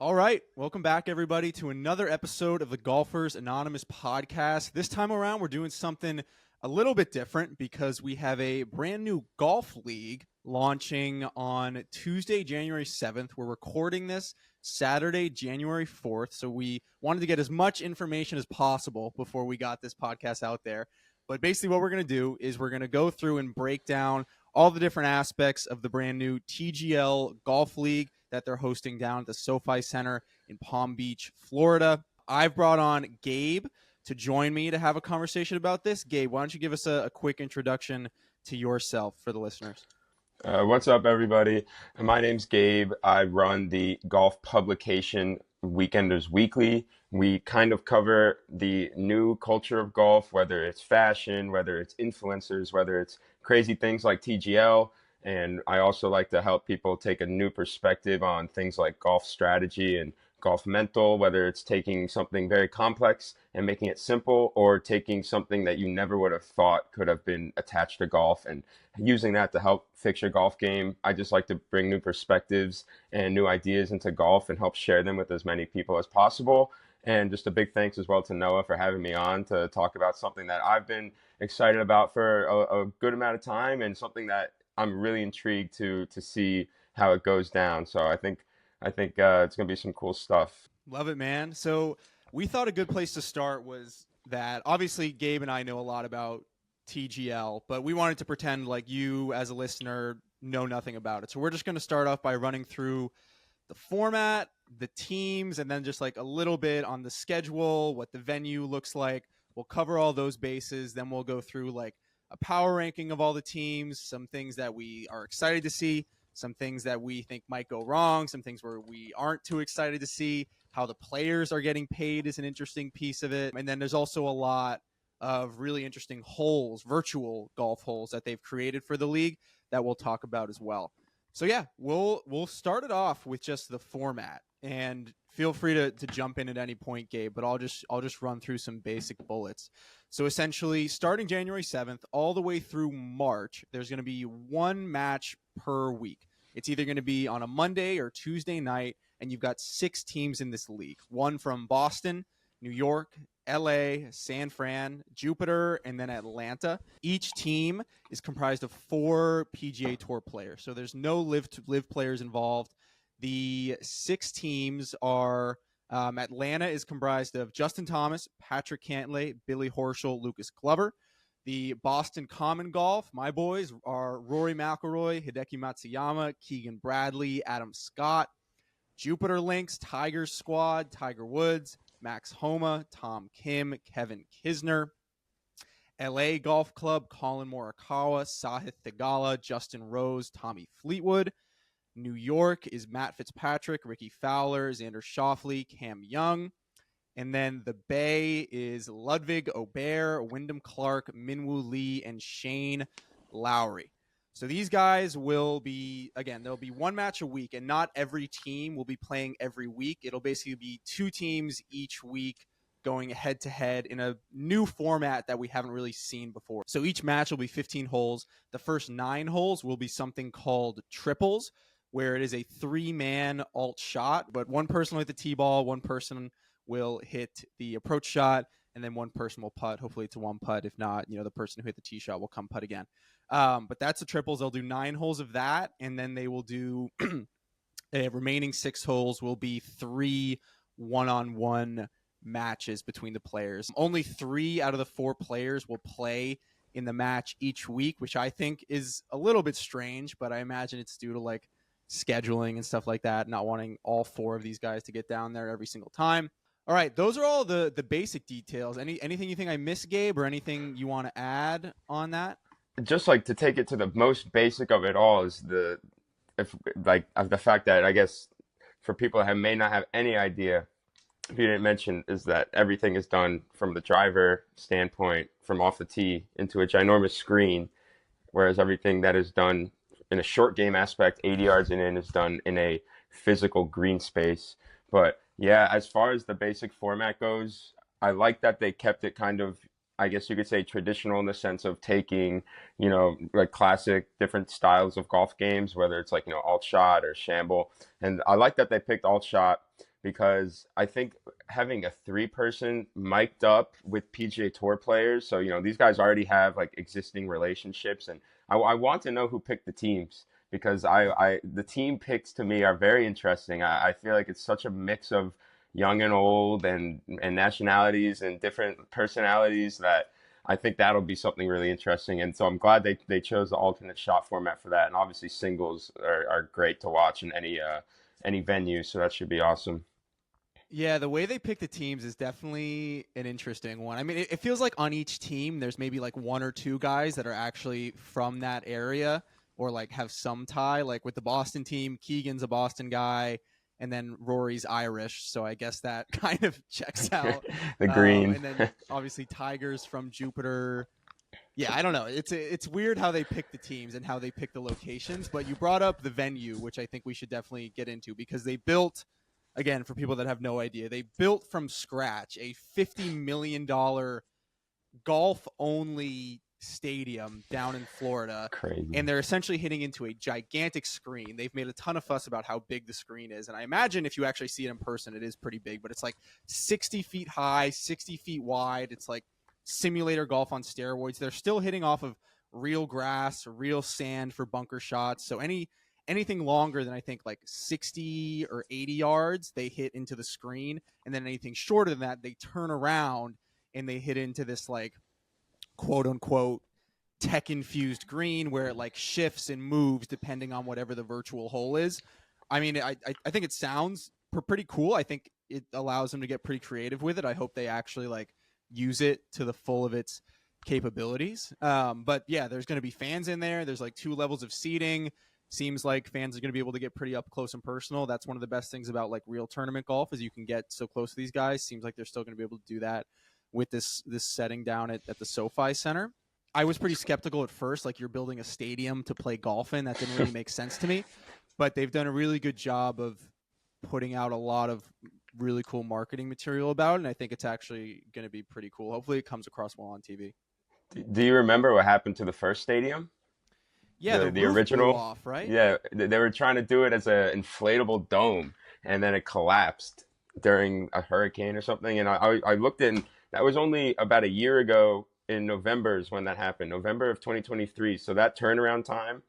All right. Welcome back, everybody, to another episode of the Golfers Anonymous podcast. This time around, we're doing something a little bit different because we have a brand new golf league launching on Tuesday, January 7th. We're recording this Saturday, January 4th. So we wanted to get as much information as possible before we got this podcast out there. But basically, what we're going to do is we're going to go through and break down all the different aspects of the brand new TGL Golf League that they're hosting down at the SoFi Center in Palm Beach, Florida. I've brought on Gabe to join me to have a conversation about this. Gabe, why don't you give us a quick introduction to yourself for the listeners? What's up, everybody? My name's Gabe. I run the golf publication Weekenders Weekly. We kind of cover the new culture of golf, whether it's fashion, whether it's influencers, whether it's crazy things like TGL. And I also like to help people take a new perspective on things like golf strategy and golf mental, whether it's taking something very complex and making it simple, or taking something that you never would have thought could have been attached to golf and using that to help fix your golf game. I just like to bring new perspectives and new ideas into golf and help share them with as many people as possible. And just a big thanks as well to Noah for having me on to talk about something that I've been excited about for a good amount of time, and something that I'm really intrigued to see how it goes down. So I think it's gonna be some cool stuff. Love it, man. So we thought a good place to start was that obviously Gabe and I know a lot about TGL, but we wanted to pretend like you as a listener know nothing about it. So we're just going to start off by running through the format, the teams, and then just like a little bit on the schedule, what the venue looks like. We'll cover all those bases. Then we'll go through like a power ranking of all the teams, some things that we are excited to see, some things that we think might go wrong, some things where we aren't too excited to see. How the players are getting paid is an interesting piece of it. And then there's also a lot of really interesting holes, virtual golf holes that they've created for the league that we'll talk about as well. So yeah, we'll start it off with just the format, and feel free to jump in at any point, Gabe, but I'll just run through some basic bullets. So essentially, starting January 7th all the way through March, there's going to be one match per week. It's either going to be on a Monday or Tuesday night, and you've got 6 teams in this league. One from Boston, New York, LA, San Fran, Jupiter, and then Atlanta. Each team is comprised of 4 PGA Tour players. So there's no live players involved. The 6 teams are Atlanta is comprised of Justin Thomas, Patrick Cantlay, Billy Horschel, Lucas Glover. The Boston Common Golf, my boys, are Rory McIlroy, Hideki Matsuyama, Keegan Bradley, Adam Scott. Jupiter Links, Tigers Squad, Tiger Woods, Max Homa, Tom Kim, Kevin Kisner. LA Golf Club, Colin Morikawa, Sahith Theegala, Justin Rose, Tommy Fleetwood. New York is Matt Fitzpatrick, Ricky Fowler, Xander Schauffele, Cam Young. And then the Bay is Ludwig Aubert, Wyndham Clark, Minwoo Lee, and Shane Lowry. So these guys will be, again, there'll be one match a week, and not every team will be playing every week. It'll basically be 2 teams each week going head to head in a new format that we haven't really seen before. So each match will be 15 holes. The first 9 holes will be something called triples, where it is a 3-man alt shot, but one person will hit the tee ball, one person will hit the approach shot, and then one person will putt. Hopefully it's a 1 putt. If not, the person who hit the tee shot will come putt again. But that's the triples. They'll do 9 holes of that, and then they will do remaining 6 holes will be 3 one-on-one matches between the players. Only 3 out of the 4 players will play in the match each week, which I think is a little bit strange, but I imagine it's due to like scheduling and stuff like that, not wanting all 4 of these guys to get down there every single time. All right, those are all the basic details. Anything you think I missed, Gabe, or anything you want to add on that? Just like to take it to the most basic of it all is the fact that, I guess, for people that may not have any idea, if you didn't mention, is that everything is done from the driver standpoint, from off the tee into a ginormous screen, whereas everything that is done in a short game aspect, 80 yards and in, is done in a physical green space. But yeah, as far as the basic format goes, I like that they kept it kind of, I guess you could say, traditional, in the sense of taking, like classic different styles of golf games, whether it's like, alt shot or shamble. And I like that they picked alt shot because I think having a three-person mic'd up with PGA Tour players, so these guys already have like existing relationships, and I want to know who picked the teams because the team picks to me are very interesting. I feel like it's such a mix of young and old and nationalities and different personalities that I think that'll be something really interesting. And so I'm glad they chose the alternate shot format for that. And obviously singles are great to watch in any venue, so that should be awesome. Yeah, the way they pick the teams is definitely an interesting one. I mean, it feels like on each team, there's maybe like one or two guys that are actually from that area or like have some tie. Like with the Boston team, Keegan's a Boston guy, and then Rory's Irish. So I guess that kind of checks out. The green. And then obviously Tiger's from Jupiter. Yeah, I don't know. It's weird how they pick the teams and how they pick the locations. But you brought up the venue, which I think we should definitely get into because they built, again, for people that have no idea, they built from scratch a $50 million golf only stadium down in Florida. Crazy. And they're essentially hitting into a gigantic screen. They've made a ton of fuss about how big the screen is. And I imagine if you actually see it in person, it is pretty big, but it's like 60 feet high, 60 feet wide. It's like simulator golf on steroids. They're still hitting off of real grass, real sand for bunker shots. So anything longer than I think like 60 or 80 yards, they hit into the screen. And then anything shorter than that, they turn around and they hit into this like quote unquote tech infused green where it like shifts and moves depending on whatever the virtual hole is. I mean, I think it sounds pretty cool. I think it allows them to get pretty creative with it. I hope they actually like use it to the full of its capabilities. But yeah, there's going to be fans in there. There's like 2 levels of seating. Seems like fans are going to be able to get pretty up close and personal. That's one of the best things about like real tournament golf is you can get so close to these guys. Seems like they're still going to be able to do that with this setting down at the SoFi Center. I was pretty skeptical at first, like you're building a stadium to play golf in. That didn't really make sense to me. But they've done a really good job of putting out a lot of really cool marketing material about it, and I think it's actually going to be pretty cool. Hopefully it comes across well on TV. Do you remember what happened to the first stadium? Yeah, the The roof blew original? off, right? Yeah, they were trying to do it as an inflatable dome, and then it collapsed during a hurricane or something. And I looked in, that was only about a year ago in November is when that happened, November of 2023. So that turnaround time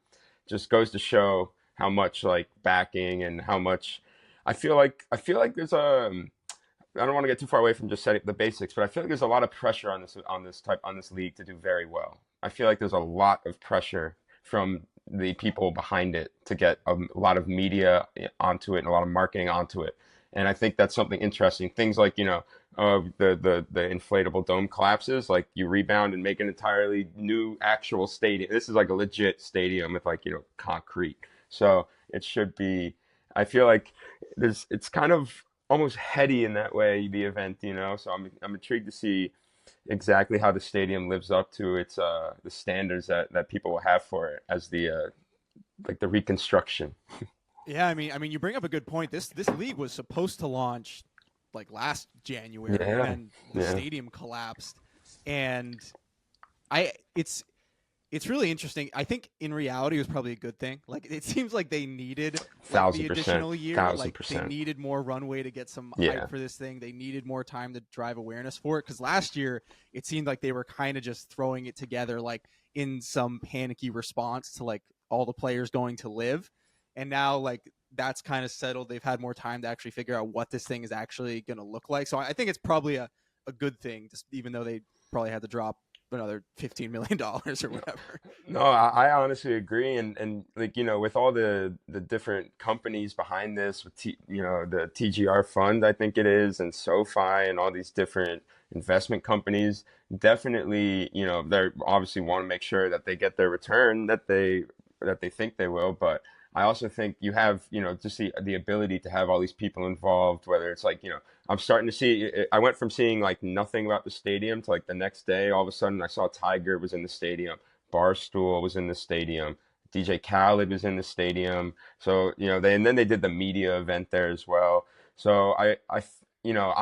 just goes to show how much like backing and how much I feel like there's I don't want to get too far away from just setting the basics, but I feel like there's a lot of pressure on this league to do very well. I feel like there's a lot of pressure from the people behind it to get a lot of media onto it and a lot of marketing onto it. And I think that's something interesting. Things like, the inflatable dome collapses, like you rebound and make an entirely new actual stadium. This is like a legit stadium with like, concrete. So it should be, I feel like it's kind of almost heady in that way, the event. So I'm intrigued to see exactly how the stadium lives up to its the standards that people will have for it as the like the reconstruction. Yeah, I mean, you bring up a good point. This league was supposed to launch like last January, and Yeah, then the yeah, stadium collapsed. And it's really interesting. I think in reality, it was probably a good thing. Like it seems like they needed like the 1000%, additional year. thousand Like they percent. needed more runway to get some Yeah, hype for this thing. They needed more time to drive awareness for it. Because last year, it seemed like they were kind of just throwing it together, like in some panicky response to like all the players going to live. And now like that's kind of settled. They've had more time to actually figure out what this thing is actually going to look like. So I think it's probably a good thing, just even though they probably had to drop another $15 million or whatever. no, I honestly agree, and like with all the different companies behind this, with the TGR fund, I think it is, and SoFi, and all these different investment companies, definitely they obviously want to make sure that they get their return that they think they will, but I also think you have just the ability to have all these people involved, whether it's like I'm starting to see. I went from seeing like nothing about the stadium to like the next day, all of a sudden I saw Tiger was in the stadium, Barstool was in the stadium, DJ Khaled was in the stadium. So and then they did the media event there as well. So I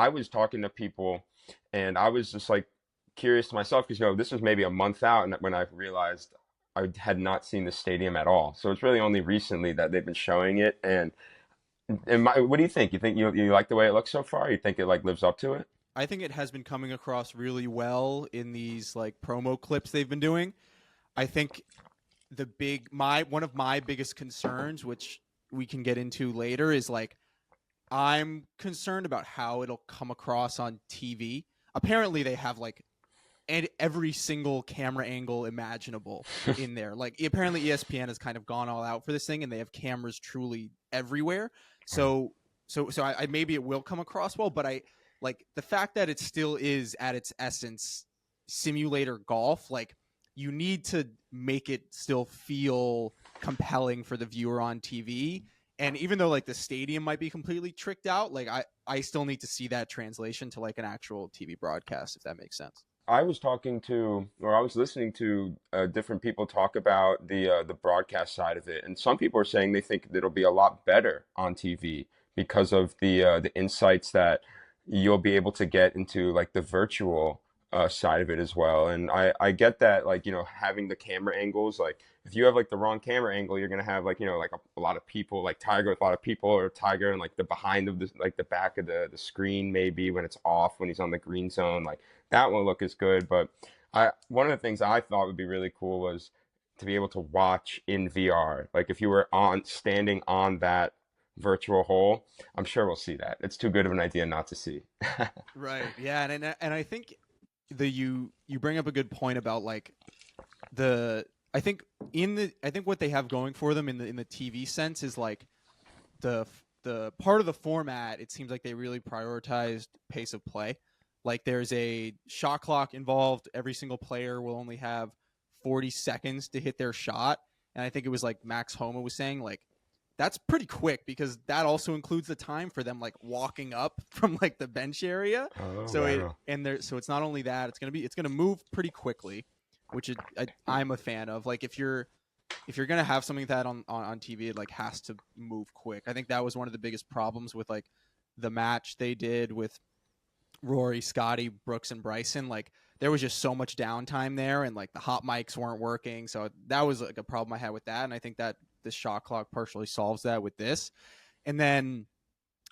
was talking to people, and I was just like curious to myself because this was maybe a month out, and when I realized I had not seen the stadium at all. So it's really only recently that they've been showing it, and What do you think? You think you like the way it looks so far? You think it like lives up to it? I think it has been coming across really well in these like promo clips they've been doing. I think one of my biggest concerns, which we can get into later, is like I'm concerned about how it'll come across on TV. Apparently, they have like every single camera angle imaginable in there. Like apparently, ESPN has kind of gone all out for this thing, and they have cameras truly everywhere. So I maybe it will come across well, but I like the fact that it still is at its essence simulator golf. Like you need to make it still feel compelling for the viewer on TV. And even though like the stadium might be completely tricked out, like I still need to see that translation to like an actual TV broadcast, if that makes sense. I was talking to, or I was listening to different people talk about the broadcast side of it, and some people are saying they think it'll be a lot better on TV because of the insights that you'll be able to get into like the virtual side of it as well. And I get that, like, having the camera angles, like if you have like the wrong camera angle, you're gonna have like, like a lot of people, like Tiger with a lot of people, or Tiger and like the behind of the like the back of the screen maybe when it's off, when he's on the green zone, like that won't look as good. But one of the things I thought would be really cool was to be able to watch in VR. Like if you were standing on that virtual hole, I'm sure we'll see that. It's too good of an idea not to see. Right. Yeah, and I think you bring up a good point about like the I think what they have going for them in the TV sense is like the part of the format. It seems like they really prioritized pace of play. Like there's a shot clock involved. Every single player will only have 40 seconds to hit their shot. And I think it was like Max Homa was saying like that's pretty quick because that also includes the time for them like walking up from like the bench area. Oh, So wow. so it's not only that, it's gonna move pretty quickly, which I'm a fan of. Like if you're gonna have something like that on TV, it like has to move quick. I think that was one of the biggest problems with like the match they did with Rory, Scotty, Brooks, and Bryson. Like there was just so much downtime there, and like the hot mics weren't working. So that was like a problem I had with that. And I think that this shot clock partially solves that with this. And then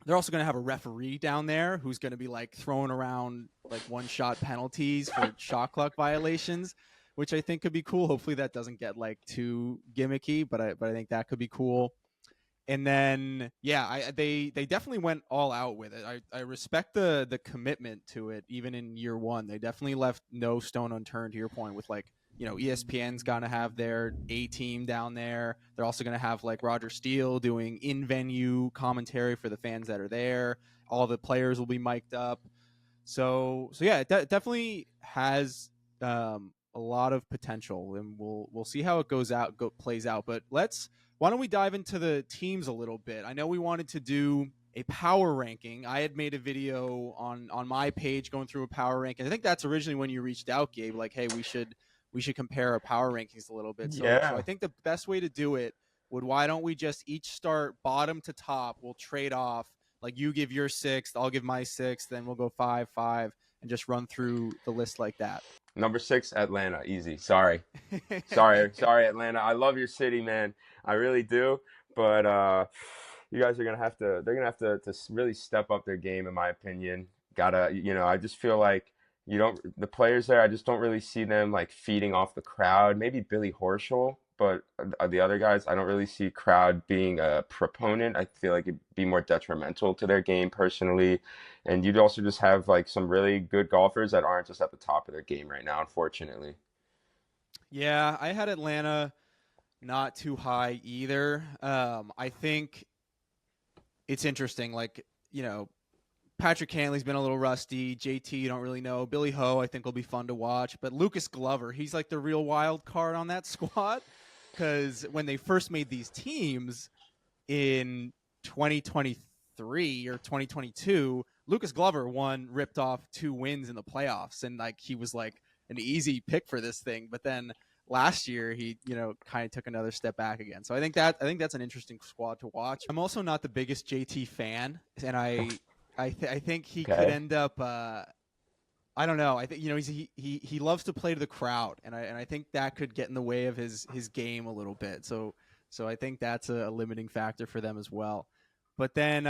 they're also going to have a referee down there who's going to be like throwing around like one shot penalties for shot clock violations, which I think could be cool. Hopefully that doesn't get like too gimmicky, but I think that could be cool. And then yeah, they definitely went all out with it. I respect the commitment to it even in year one. They definitely left no stone unturned, to your point, with like ESPN's gonna have their A team down there. They're also gonna have like Roger Steele doing in venue commentary for the fans that are there. All the players will be mic'd up. So yeah, it definitely has a lot of potential, and we'll see how it plays out. But why don't we dive into the teams a little bit? I know we wanted to do a power ranking. I had made a video on my page going through a power ranking. I think that's originally when you reached out, Gabe. Like, hey, we should compare our power rankings a little bit. So I Yeah. think the best way to do it why don't we just each start bottom to top? We'll trade off. Like you give your sixth, I'll give my sixth, then we'll go 5-5 and just run through the list like that. Number 6, Atlanta. Easy. Sorry, Atlanta. I love your city, man. I really do. But you guys are gonna have to. They're gonna have to really step up their game, in my opinion. Gotta, I just feel like you don't. The players there, I just don't really see them like feeding off the crowd. Maybe Billy Horschel, but the other guys, I don't really see crowd being a proponent. I feel like it'd be more detrimental to their game personally. And you'd also just have like some really good golfers that aren't just at the top of their game right now, unfortunately. Yeah, I had Atlanta not too high either. I think it's interesting. Like, Patrick Cantley's been a little rusty. JT, you don't really know. Billy Ho, I think, will be fun to watch. But Lucas Glover, he's like the real wild card on that squad. Because when they first made these teams in 2023 or 2022, Lucas Glover ripped off 2 wins in the playoffs. And like he was like an easy pick for this thing. But then last year he kind of took another step back again. So I think that's an interesting squad to watch. I'm also not the biggest JT fan, and I think he could Okay. end up I don't know. I think he loves to play to the crowd, and I think that could get in the way of his game a little bit. So I think that's a limiting factor for them as well. But then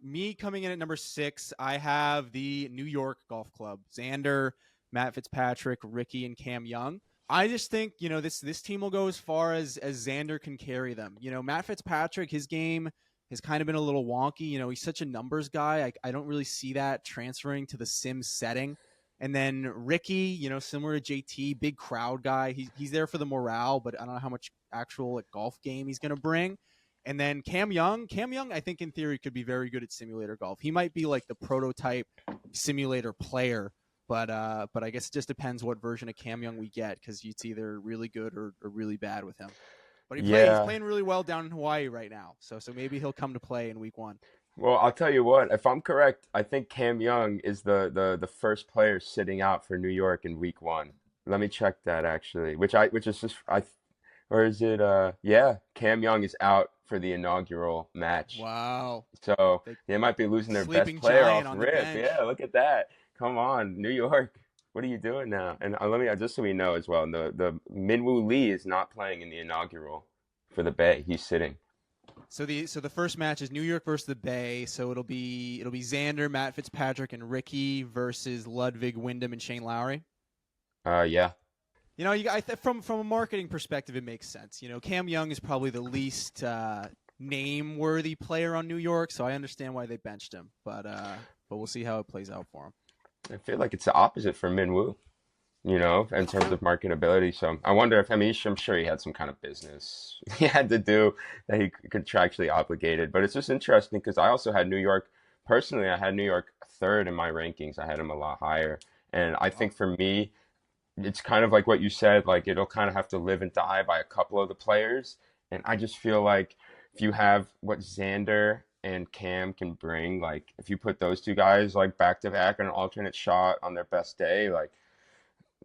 me coming in at number 6, I have the New York Golf Club. Xander, Matt Fitzpatrick, Ricky, and Cam Young. I just think, this team will go as far as Xander can carry them. Matt Fitzpatrick, his game has kind of been a little wonky. He's such a numbers guy. I don't really see that transferring to the sim setting. And then Ricky, similar to JT, big crowd guy. He's there for the morale, but I don't know how much actual golf game he's going to bring. And then Cam Young, I think in theory could be very good at simulator golf. He might be like the prototype simulator player, but I guess it just depends what version of Cam Young we get, because it's either really good or really bad with him. But he's playing really well down in Hawaii right now, so maybe he'll come to play in week 1. Well, I'll tell you what, if I'm correct, I think Cam Young is the first player sitting out for New York in week 1. Let me check that actually, which is just or is it yeah, Cam Young is out for the inaugural match. Wow. So they might be losing their best player off rip. Yeah, look at that. Come on, New York. What are you doing now? And let me just so we know as well, the Minwoo Lee is not playing in the inaugural for the Bay. He's sitting. So the first match is New York versus the Bay. So it'll be Xander, Matt Fitzpatrick, and Ricky versus Ludwig, Wyndham, and Shane Lowry. Yeah. From a marketing perspective, it makes sense. Cam Young is probably the least name-worthy player on New York, so I understand why they benched him. But we'll see how it plays out for him. I feel like it's the opposite for Minwoo, in terms of marketability. So I wonder if, I'm sure he had some kind of business he had to do that he contractually obligated. But it's just interesting because I also had New York, personally, I had New York 3rd in my rankings. I had him a lot higher. And I think for me, it's kind of like what you said, like it'll kind of have to live and die by a couple of the players. And I just feel like if you have what Xander and Cam can bring, like if you put those two guys like back to back on an alternate shot on their best day, like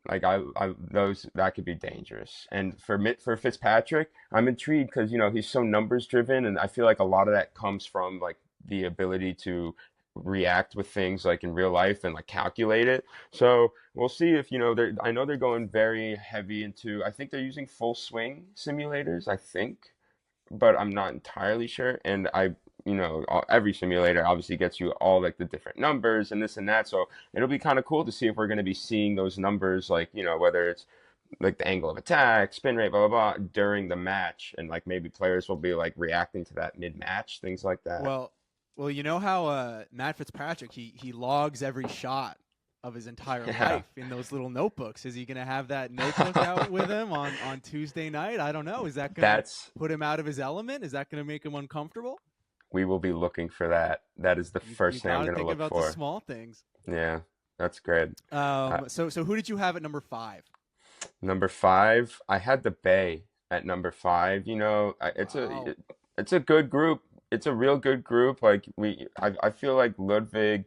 that could be dangerous. And for Fitzpatrick, I'm intrigued because he's so numbers driven, and I feel like a lot of that comes from like the ability to react with things like in real life and like calculate it. So we'll see if I know they're going very heavy into, I think they're using full swing simulators, I think, but I'm not entirely sure. And every simulator obviously gets you all like the different numbers and this and that. So it'll be kind of cool to see if we're going to be seeing those numbers, like, whether it's like the angle of attack, spin rate, blah, blah, blah, during the match. And like maybe players will be like reacting to that mid-match, things like that. Well, you know how Matt Fitzpatrick, he logs every shot of his entire life in those little notebooks. Is he going to have that notebook out with him on Tuesday night? I don't know. Is that going to put him out of his element? Is that going to make him uncomfortable? We will be looking for that. That is the first thing I'm going to look for. Think about the small things. Yeah, that's great. So who did you have at number 5? Number 5, I had the Bay at number 5. It's a good group. It's a real good group. Like I feel like Ludwig,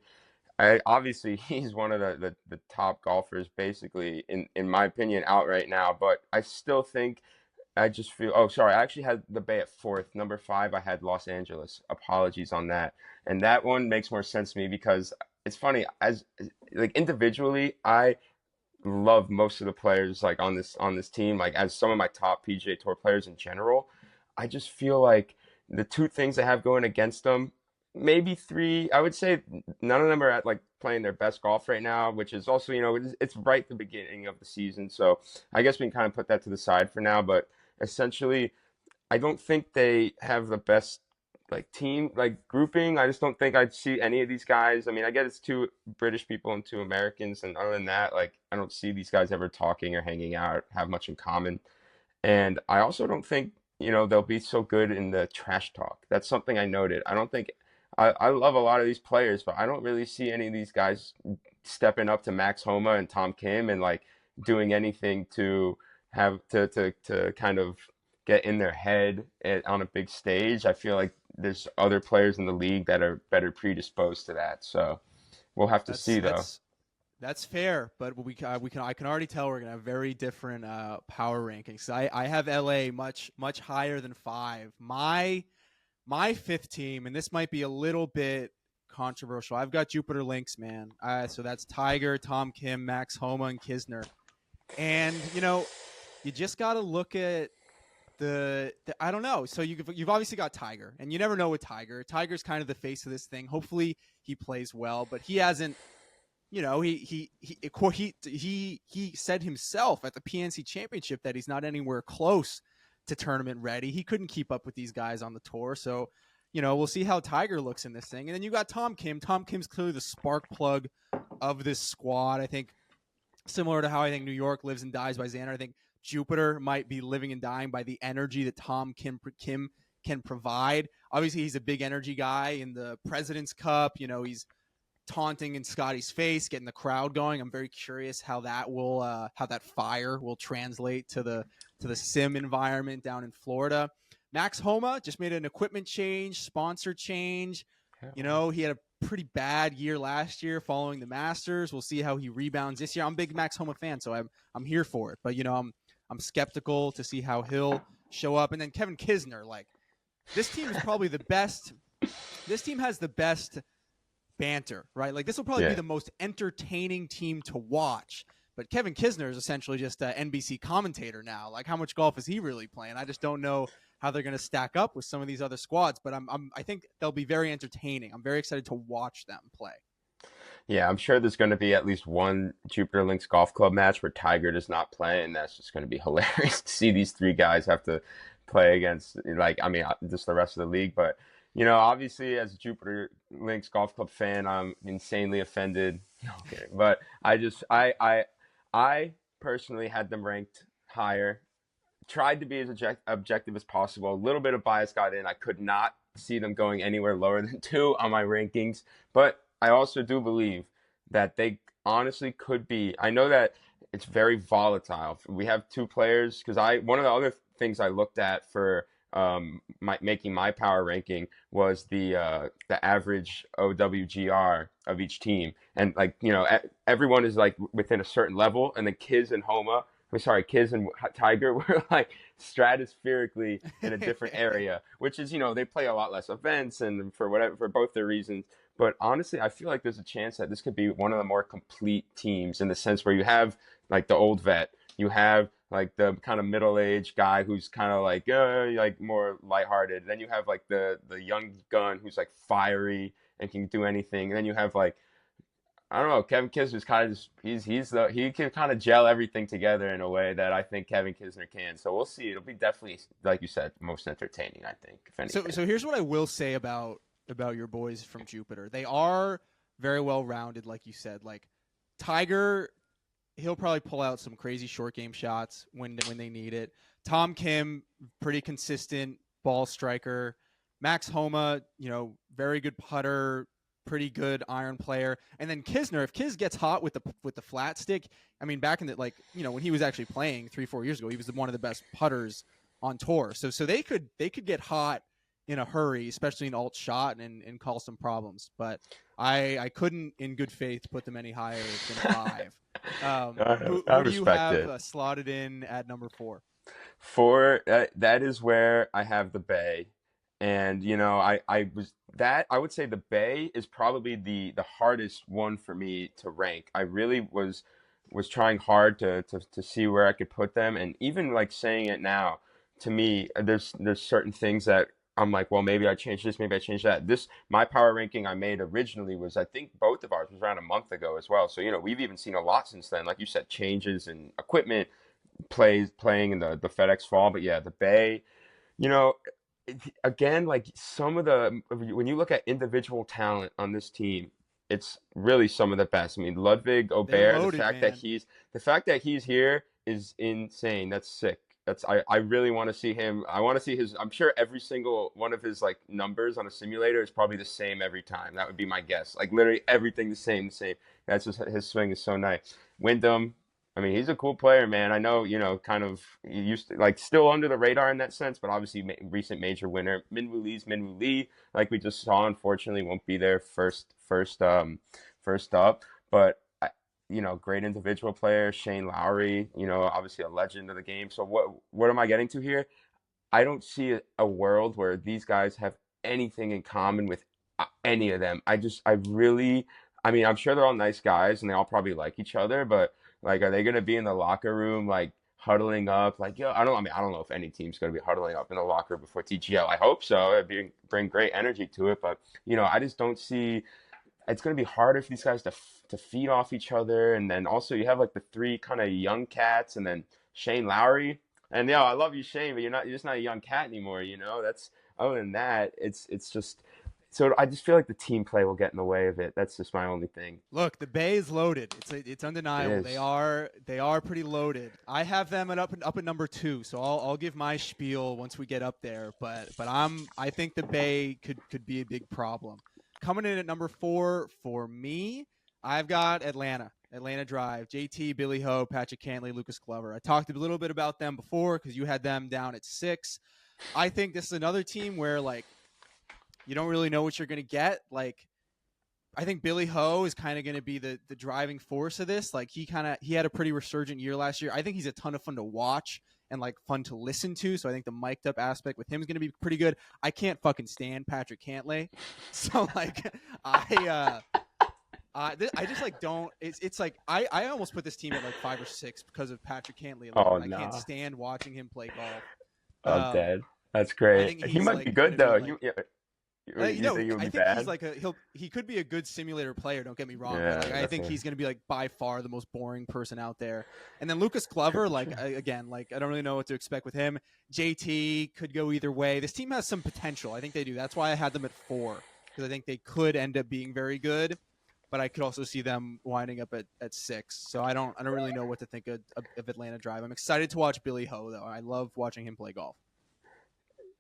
obviously he's one of the top golfers basically in my opinion out right now. But I still think I just feel. Oh, sorry. I actually had the Bay at 4th. Number 5, I had Los Angeles. Apologies on that. And that one makes more sense to me because it's funny. As like individually, I love most of the players like on this team. Like as some of my top PGA Tour players in general, I just feel like the 2 things they have going against them, maybe 3. I would say none of them are at like playing their best golf right now, which is also it's right at the beginning of the season. So I guess we can kind of put that to the side for now. But essentially, I don't think they have the best like team like grouping. I just don't think I'd see any of these guys. I mean, I guess it's 2 British people and 2 Americans, and other than that, like I don't see these guys ever talking or hanging out, have much in common. And I also don't think they'll be so good in the trash talk. That's something I noted. I don't think I love a lot of these players, but I don't really see any of these guys stepping up to Max Homa and Tom Kim and like doing anything to have to kind of get in their head on a big stage. I feel like there's other players in the league that are better predisposed to that. So we'll have to see though. That's fair, but I can already tell we're gonna have very different power rankings. I have LA much higher than 5. My 5th team, and this might be a little bit controversial. I've got Jupiter Lynx, man. So that's Tiger, Tom Kim, Max Homa, and Kisner. And you just got to look at the I don't know. So you've obviously got Tiger, and you never know with Tiger. Tiger's kind of the face of this thing. Hopefully he plays well, but he hasn't. He said himself at the PNC Championship that he's not anywhere close to tournament ready. He couldn't keep up with these guys on the tour, so we'll see how Tiger looks in this thing. And then you got Tom Kim. Tom Kim's clearly the spark plug of this squad. I think similar to how I think New York lives and dies by Xander, I think Jupiter might be living and dying by the energy that Tom Kim can provide. Obviously, he's a big energy guy in the President's Cup. He's taunting in Scotty's face, getting the crowd going. I'm very curious how that will how that fire will translate to the sim environment down in Florida. Max Homa just made an equipment change, sponsor change. He had a pretty bad year last year following the Masters. We'll see how he rebounds this year. I'm a big Max Homa fan, so I'm here for it. But I'm skeptical to see how he'll show up. And then Kevin Kisner, this team is probably the best. This team has the best banter, right? This will probably be the most entertaining team to watch. But Kevin Kisner is essentially just an NBC commentator now. How much golf is he really playing? I just don't know how they're going to stack up with some of these other squads. But I think they'll be very entertaining. I'm very excited to watch them play. Yeah, I'm sure there's going to be at least one Jupiter Links Golf Club match where Tiger does not play, and that's just going to be hilarious to see these three guys have to play against, just the rest of the league. But obviously, as a Jupiter Links Golf Club fan, I'm insanely offended. No kidding. But I personally had them ranked higher. Tried to be as objective as possible. A little bit of bias got in. I could not see them going anywhere lower than 2 on my rankings. But I also do believe that they honestly could be. I know that it's very volatile. We have 2 players because one of the other things I looked at for making my power ranking was the average OWGR of each team, and everyone is within a certain level, and then Kiz and Tiger were stratospherically in a different area, which is they play a lot less events and for both their reasons. But honestly, I feel like there's a chance that this could be one of the more complete teams in the sense where you have the old vet, you have the kind of middle-aged guy who's kind of more lighthearted. Then you have the young gun who's fiery and can do anything. And then you have I don't know, Kevin Kisner's kind of he can kind of gel everything together in a way that I think Kevin Kisner can. So we'll see. It'll be definitely, like you said, most entertaining, I think, if anything. So here's what I will say about your boys from Jupiter. They are very well rounded, like you said. Tiger, he'll probably pull out some crazy short game shots when they need it. Tom Kim, pretty consistent ball striker. Max Homa, very good putter, pretty good iron player. And then Kisner, if Kiz gets hot with the flat stick, back in the when he was actually playing 3-4 years ago, he was one of the best putters on tour. So they could get hot in a hurry, especially in alt shot and cause some problems. But I couldn't in good faith put them any higher than 5. Who do you have slotted in at number 4? 4, that is where I have the Bay. And I would say the Bay is probably the hardest one for me to rank. I really was trying hard to see where I could put them, and even saying it now, to me, there's certain things that I'm well, maybe I changed this, maybe I changed that. My power ranking I made originally was, I think both of ours was around a month ago as well. So we've even seen a lot since then, like you said, changes in equipment, playing in the FedEx Fall. But yeah, the Bay, again, some of when you look at individual talent on this team, it's really some of the best. Ludwig Aubert, the fact that he's here is insane. That's sick. I really want to see him. I want to see I'm sure every single one of his numbers on a simulator is probably the same every time. That would be my guess. Literally everything the same. That's just, his swing is so nice. Wyndham, he's a cool player, man. I know, kind of he used to still under the radar in that sense, but obviously recent major winner. Minwoo Lee's Minwoo Lee, like we just saw, unfortunately won't be there first up. But great individual player. Shane Lowry, obviously a legend of the game. So what am I getting to here? I don't see a world where these guys have anything in common with any of them. I'm sure they're all nice guys and they all probably like each other, but are they going to be in the locker room huddling up. Like, yo, I don't know if any team's going to be huddling up in the locker before TGL. I hope so. Bring great energy to it. But, I just don't see it's going to be harder for these guys to feed off each other. And then also you have like the three kind of young cats and then Shane Lowry. And I love you, Shane, but you're just not a young cat anymore. That's other than that, it's just so I just feel like the team play will get in the way of it. That's just my only thing. Look, the Bay is loaded. It's It undeniable. They is. are pretty loaded. I have them up at number 2, so I'll give my spiel once we get up there. But I think the Bay could be a big problem. Coming in at number 4 for me, I've got Atlanta Drive, JT, Billy Ho, Patrick Cantlay, Lucas Glover. I talked a little bit about them before because you had them down at 6. I think this is another team where like you don't really know what you're going to get. Like, I think Billy Ho is kind of going to be the driving force of this. Like, he had a pretty resurgent year last year. I think he's a ton of fun to watch and like fun to listen to. So I think the mic'd up aspect with him is going to be pretty good. I can't fucking stand Patrick Cantlay. So like, I just like don't. It's like I almost put this team at like 5 or 6 because of Patrick Cantlay Oh alone. I can't no, stand watching him play I'm golf. dead. That's I great. think He he's might be like good going to be though. like. You think he would I be think he's bad? like he could be a good simulator player. Don't get me wrong. Yeah, But like, I think definitely. he's going to be like by far the most boring person out there. And then Lucas Glover, like again, like I don't really know what to expect with him. JT could go either way. This team has some potential. I think they do. That's why I had them at 4 because I think they could end up being very good. But I could also see them winding up at 6. So I don't really know what to think of Atlanta Drive. I'm excited to watch Billy Ho though. I love watching him play golf.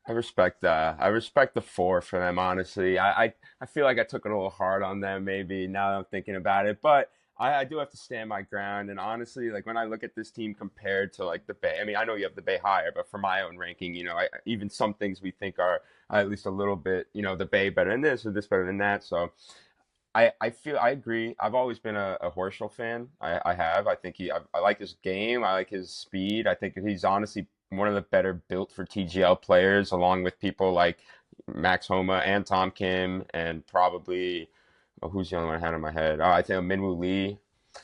I respect that. I respect the 4 for them, honestly. I feel like I took it a little hard on them maybe now that I'm thinking about it, but I do have to stand my ground. And honestly, like when I look at this team compared to like the Bay, I mean, I know you have the Bay higher, but for my own ranking, even some things we think are at least a little bit, the Bay better than this or this better than that. So I agree. I've always been a Horschel fan. I have. I like his game. I like his speed. I think he's honestly one of the better built for TGL players, along with people like Max Homa and Tom Kim, and probably who's the only one I had in my head? I think Minwoo Lee.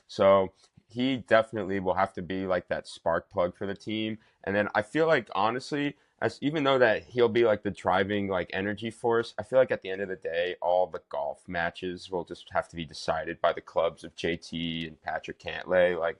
So he definitely will have to be like that spark plug for the team. And then I feel like honestly, as even though that he'll be like the driving like energy force, I feel like at the end of the day, all the golf matches will just have to be decided by the clubs of JT and Patrick Cantlay. Like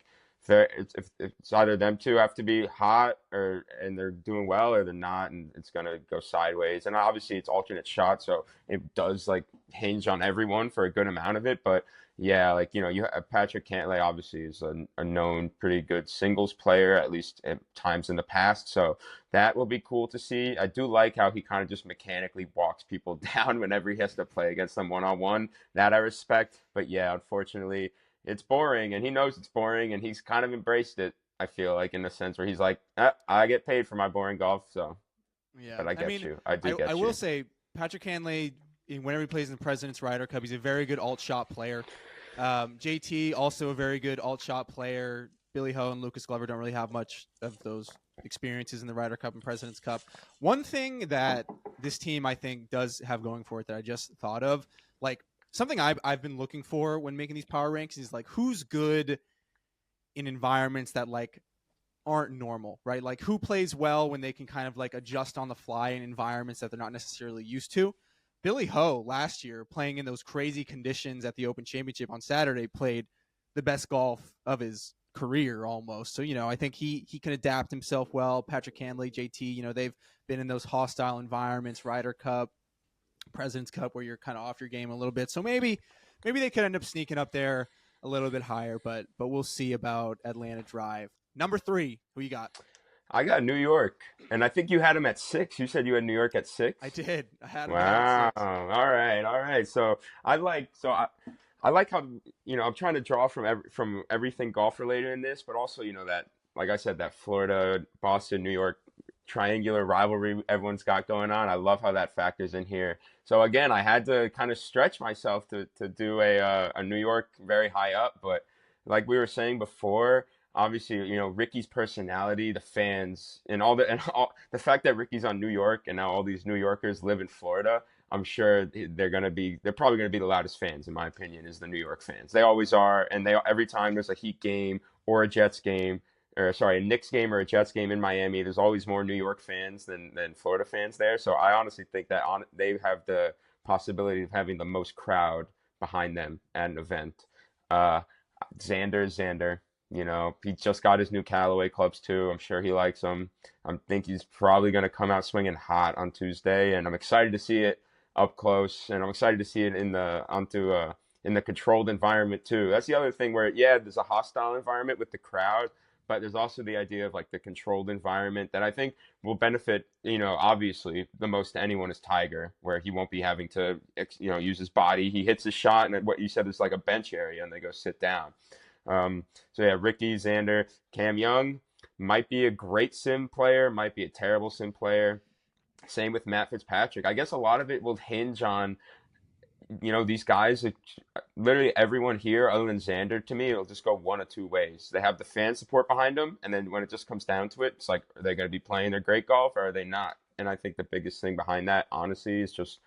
if it's either them two have to be hot and they're doing well or they're not, and it's gonna go sideways. And obviously it's alternate shots, so it does like hinge on everyone for a good amount of it. But yeah, like you have Patrick Cantlay obviously is a known pretty good singles player, at least at times in the past. So that will be cool to see. I do like how he kind of just mechanically walks people down whenever he has to play against them one on one. That I respect. But yeah, unfortunately, it's boring, and he knows it's boring, and he's kind of embraced it. I feel like in the sense where he's like, I get paid for my boring golf, so. Yeah, But I I get mean, you. I do I get will you. say Patrick Hanley, whenever he plays in the President's Ryder Cup, he's a very good alt shot player. JT also a very good alt shot player. Billy Ho and Lucas Glover don't really have much of those experiences in the Ryder Cup and President's Cup. One thing that this team I think does have going for it that I just thought of, like something I've been looking for when making these power ranks is like who's good in environments that like aren't normal, right? Like who plays well when they can kind of like adjust on the fly in environments that they're not necessarily used to. Billy Ho last year playing in those crazy conditions at the Open Championship on Saturday played the best golf of his career almost. So, I think he can adapt himself well. Patrick Cantlay, JT, they've been in those hostile environments, Ryder Cup, President's Cup, where you're kind of off your game a little bit. So maybe they could end up sneaking up there a little bit higher, but we'll see about Atlanta Drive. Number 3, who you got? I got New York, and I think you had him at 6. You said you had New York at I 6. did. I had him down at Wow. 6. All right. So I like how I'm trying to draw from everything golf related in this, but also that like I said that Florida, Boston, New York triangular rivalry everyone's got going on. I love how that factors in here. So again, I had to kind of stretch myself to do a New York very high up, but like we were saying before, obviously, Ricky's personality, the fans, and all the fact that Ricky's on New York and now all these New Yorkers live in Florida, I'm sure they're probably gonna be the loudest fans, in my opinion, is the New York fans. They always are, and every time there's a Heat game or a Jets game, or sorry, a Knicks game or a Jets game in Miami, there's always more New York fans than Florida fans there. So I honestly think that they have the possibility of having the most crowd behind them at an event. Uh, Xander, he just got his new Callaway clubs too. I'm sure he likes them. I think he's probably going to come out swinging hot on Tuesday, and I'm excited to see it up close, and I'm excited to see it in the controlled environment too. That's the other thing where, yeah, there's a hostile environment with the crowd, but there's also the idea of like the controlled environment that I think will benefit, obviously the most to anyone is Tiger, where he won't be having to, use his body. He hits his shot, and what you said is like a bench area, and they go sit down. So yeah, Ricky, Xander, Cam Young might be a great sim player, might be a terrible sim player. Same with Matt Fitzpatrick. I guess a lot of it will hinge on, these guys, literally everyone here other than Xander, to me, it'll just go one of two ways. They have the fan support behind them, and then when it just comes down to it, it's like, are they going to be playing their great golf or are they not? And I think the biggest thing behind that, honestly, is just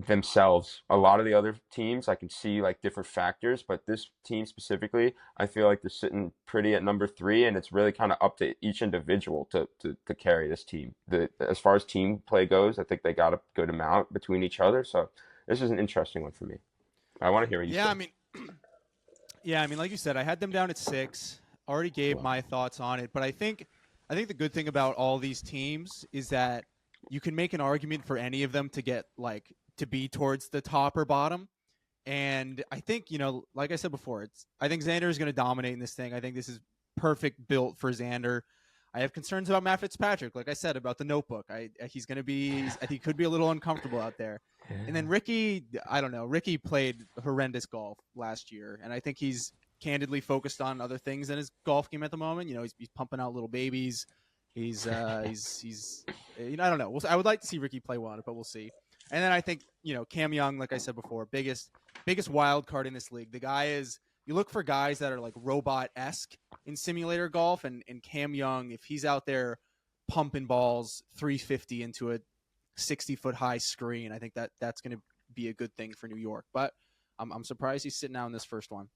themselves. A lot of the other teams, I can see like different factors, but this team specifically, I feel like they're sitting pretty at number 3, and it's really kind of up to each individual to carry this team. As far as team play goes, I think they got a good amount between each other. So this is an interesting one for me. I want to hear what you say. I mean, like you said, I had them down at 6. Already gave my thoughts on it, but I think the good thing about all these teams is that you can make an argument for any of them to get to be towards the top or bottom. And I think, like I said before, I think Xander is going to dominate in this thing. I think this is perfect built for Xander. I have concerns about Matt Fitzpatrick, like I said, about the notebook. I think he could be a little uncomfortable out there. And then Ricky, I don't know. Ricky played horrendous golf last year, and I think he's candidly focused on other things in his golf game at the moment. He's pumping out little babies. He's I don't know. I would like to see Ricky play well on it, but we'll see. And then I think, Cam Young, like I said before, biggest wild card in this league. The guy is, you look for guys that are like robot-esque in simulator golf, and Cam Young, if he's out there pumping balls 350 into a 60-foot high screen, I think that's going to be a good thing for New York. But I'm surprised he's sitting out in this first one.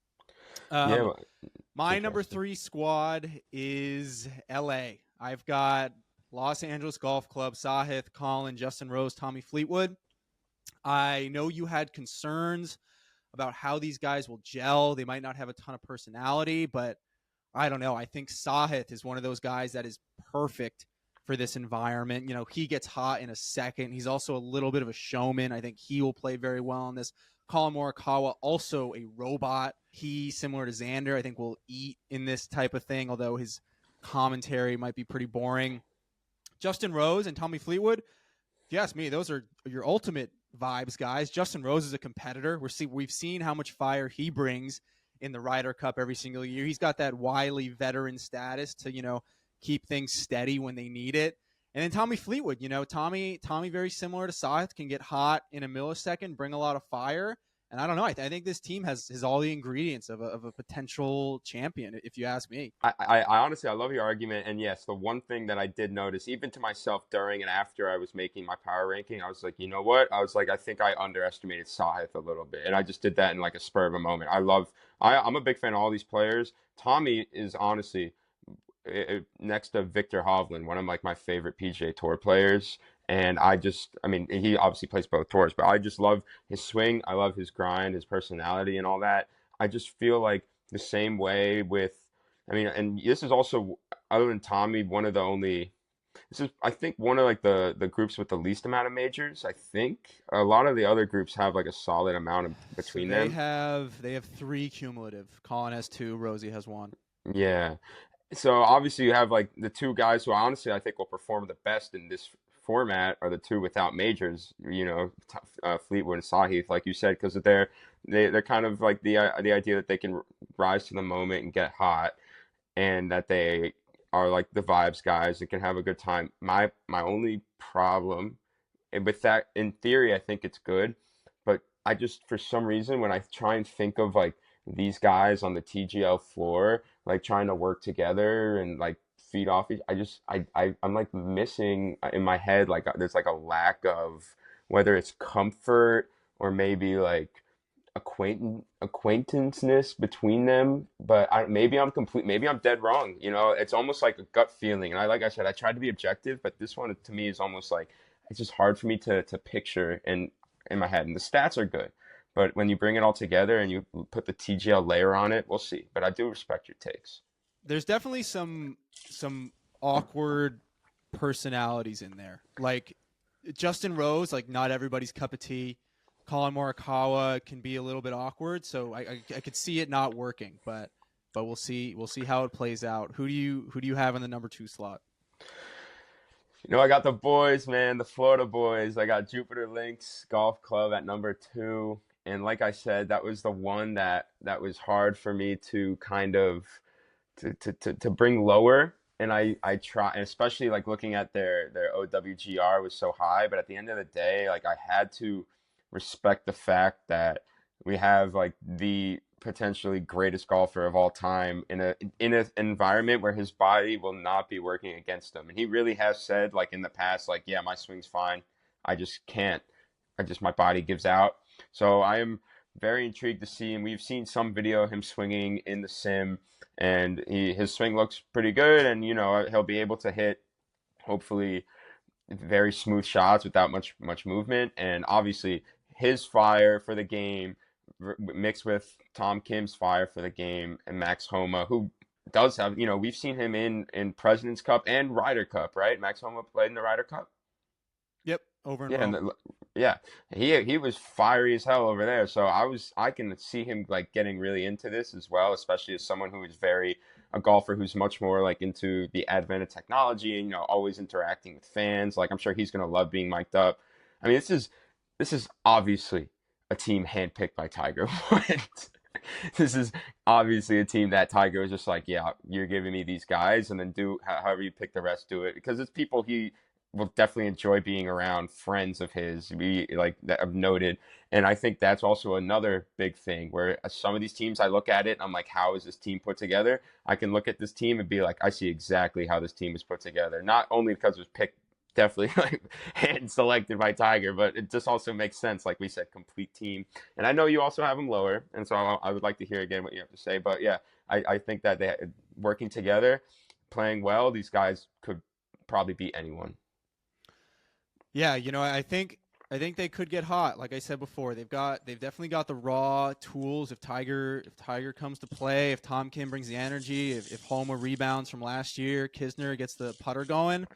My number 3 squad is LA. I've got Los Angeles Golf Club, Sahith, Colin, Justin Rose, Tommy Fleetwood. I know you had concerns about how these guys will gel. They might not have a ton of personality, but I don't know. I think Sahith is one of those guys that is perfect for this environment. He gets hot in a second. He's also a little bit of a showman. I think he will play very well on this. Colin Morikawa, also a robot. He, similar to Xander, I think will eat in this type of thing, although his commentary might be pretty boring. Justin Rose and Tommy Fleetwood, if you ask me, those are your ultimate vibes guys. Justin Rose is a competitor. We've seen how much fire he brings in the Ryder Cup every single year. He's got that wily veteran status to, keep things steady when they need it. And then Tommy Fleetwood, Tommy very similar to Sahith, can get hot in a millisecond, bring a lot of fire. And I don't know. I think this team has all the ingredients of a potential champion, if you ask me. I honestly, I love your argument. And yes, the one thing that I did notice, even to myself during and after I was making my power ranking, I was like, you know what? I was like, I think I underestimated Sahith a little bit. And I just did that in like a spur of a moment. I'm a big fan of all these players. Tommy is honestly, next to Victor Hovland, one of like my favorite PGA Tour players. And he obviously plays both tours, but I just love his swing. I love his grind, his personality, and all that. I just feel like the same way and this is also, other than Tommy, I think one of like the groups with the least amount of majors. I think a lot of the other groups have like a solid amount between them. They have 3 cumulative. Colin has 2, Rosie has 1. Yeah. So obviously you have like the 2 guys who honestly I think will perform the best in this format are the 2 without majors, Fleetwood and Sahith, like you said, because they're kind of like the idea that they can rise to the moment and get hot, and that they are like the vibes guys that can have a good time. My only problem, and with that, in theory, I think it's good, but I just, for some reason, when I try and think of like these guys on the TGL floor, like trying to work together and like feed off each, I'm like missing in my head, like there's like a lack of, whether it's comfort or maybe like acquaintanceness between them, but maybe I'm dead wrong. You know, it's almost like a gut feeling. And like I said, I tried to be objective, but this one to me is almost like it's just hard for me to picture in my head. And the stats are good, but when you bring it all together and you put the TGL layer on it, we'll see. But I do respect your takes. There's definitely some awkward personalities in there. Like Justin Rose, like not everybody's cup of tea. Colin Morikawa can be a little bit awkward, so I could see it not working, but we'll see how it plays out. Who do you have in the number 2 slot? You know, I got the boys, man, the Florida boys. I got Jupiter Links Golf Club at number 2. And like I said, that was the one that was hard for me to kind of to bring lower. And I try, and especially like looking at their OWGR was so high, but at the end of the day, like I had to respect the fact that we have like the potentially greatest golfer of all time in an environment where his body will not be working against him. And he really has said like in the past, like, yeah, my swing's fine. I just can't. My body gives out. So I am very intrigued to see, and we've seen some video of him swinging in the sim, and his swing looks pretty good, and you know he'll be able to hit hopefully very smooth shots without much movement, and obviously his fire for the game mixed with Tom Kim's fire for the game and Max Homa, who does have, you know, we've seen him in President's Cup and Ryder Cup, right? Max Homa played in the Ryder Cup. Yep, over in Yeah, Rome. yeah, he was fiery as hell over there. So I can see him like getting really into this as well, especially as someone who is very a golfer who's much more like into the advent of technology and you know always interacting with fans. Like I'm sure he's gonna love being mic'd up. I mean, this is obviously a team handpicked by Tiger Woods. This is obviously a team that Tiger was just like, yeah, you're giving me these guys, and then do however you pick the rest, do it because it's people he will definitely enjoy being around, friends of his, we like that I've noted. And I think that's also another big thing where some of these teams I look at it, I'm like, how is this team put together? I can look at this team and be like, I see exactly how this team is put together. Not only because it was picked definitely like hand selected by Tiger, but it just also makes sense. Like we said, complete team. And I know you also have them lower, and so I would like to hear again what you have to say. But yeah, I think that they working together, playing well, these guys could probably beat anyone. Yeah, you know, I think they could get hot. Like I said before, they've definitely got the raw tools. If Tiger comes to play, if Tom Kim brings the energy, if Homa rebounds from last year, Kisner gets the putter going.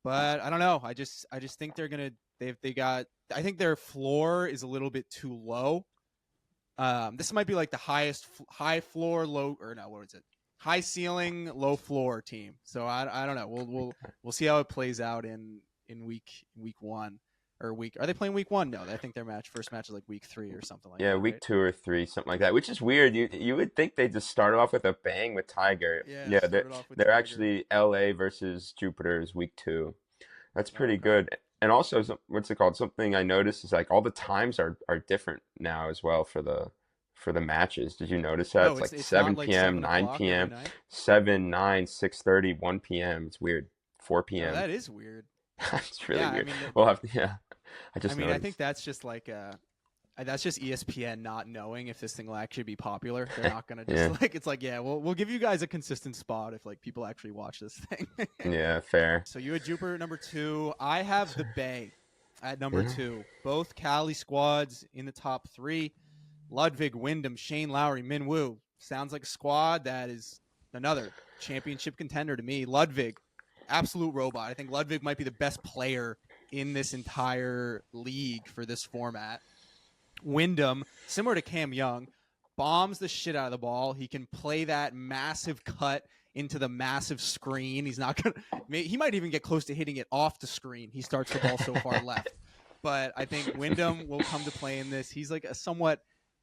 But I don't know. I just think they're gonna they got. I think their floor is a little bit too low. This might be like the high floor, low or no, what is it? High ceiling, low floor team. So I don't know. We'll see how it plays out in week 1 or week. Are they playing week 1? No, I think their first match is like week 3 or something like Yeah, that, week right? 2 or 3, something like that, which is weird. You would think they just started off with a bang with Tiger. Yeah, Yeah, they're started off with they're Tiger. actually LA versus Jupiter's week 2. That's pretty Okay. good. And also, what's it called? Something I noticed is like all the times are different now as well for the matches. Did you notice that? Oh, It's it's like it's not 7 like p.m., 9 7 o'clock every p.m., night. 7, 9, 6:30, 1 p.m. It's weird. 4 Oh, p.m. that is weird. It's really Yeah, I weird. mean, We'll have to, yeah. I I just mean, I think noticed. that's just like that's just ESPN not knowing if this thing will actually be popular. They're not gonna just Yeah. like it's like yeah, we'll give you guys a consistent spot if like people actually watch this thing. Yeah, fair. So you had Jupiter at number 2. I have the Bay at number Yeah. 2. Both Cali squads in the top 3. Ludwig, Wyndham, Shane Lowry, Min Woo. Sounds like a squad that is another championship contender to me. Ludwig, absolute robot. I think Ludwig might be the best player in this entire league for this format. Wyndham, similar to Cam Young, bombs the shit out of the ball. He can play that massive cut into the massive screen. He's not gonna. He might even get close to hitting it off the screen. He starts the ball so far left. But I think Wyndham will come to play in this. He's like a somewhat.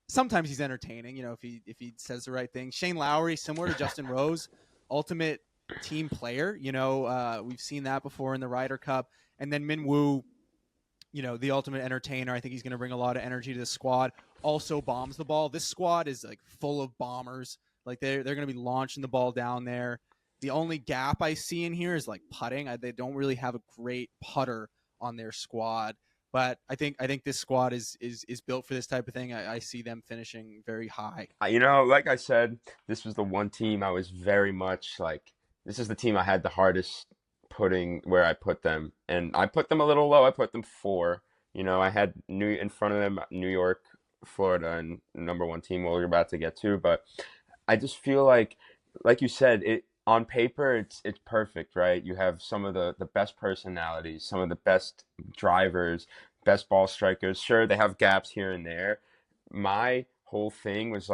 Sometimes he's entertaining, you know, if he says the right thing. Shane Lowry, similar to Justin Rose, ultimate team player. You know, we've seen that before in the Ryder Cup. And then Min Woo, you know, the ultimate entertainer. I think he's going to bring a lot of energy to the squad. Also bombs the ball. This squad is like full of bombers. Like they're going to be launching the ball down there. The only gap I see in here is like putting. They don't really have a great putter on their squad. But I think this squad is built for this type of thing. I see them finishing very high. Like I said, this was the one team I was very much like, this is the team I had the hardest putting where I put them. And I put them a little low. I put them four. I had in front of them New York, Florida, and number one team, what we're about to get to. But I just feel like you said, it on paper it's perfect, right? You have some of the best personalities, some of the best drivers, best ball strikers. Sure, they have gaps here and there. My whole thing was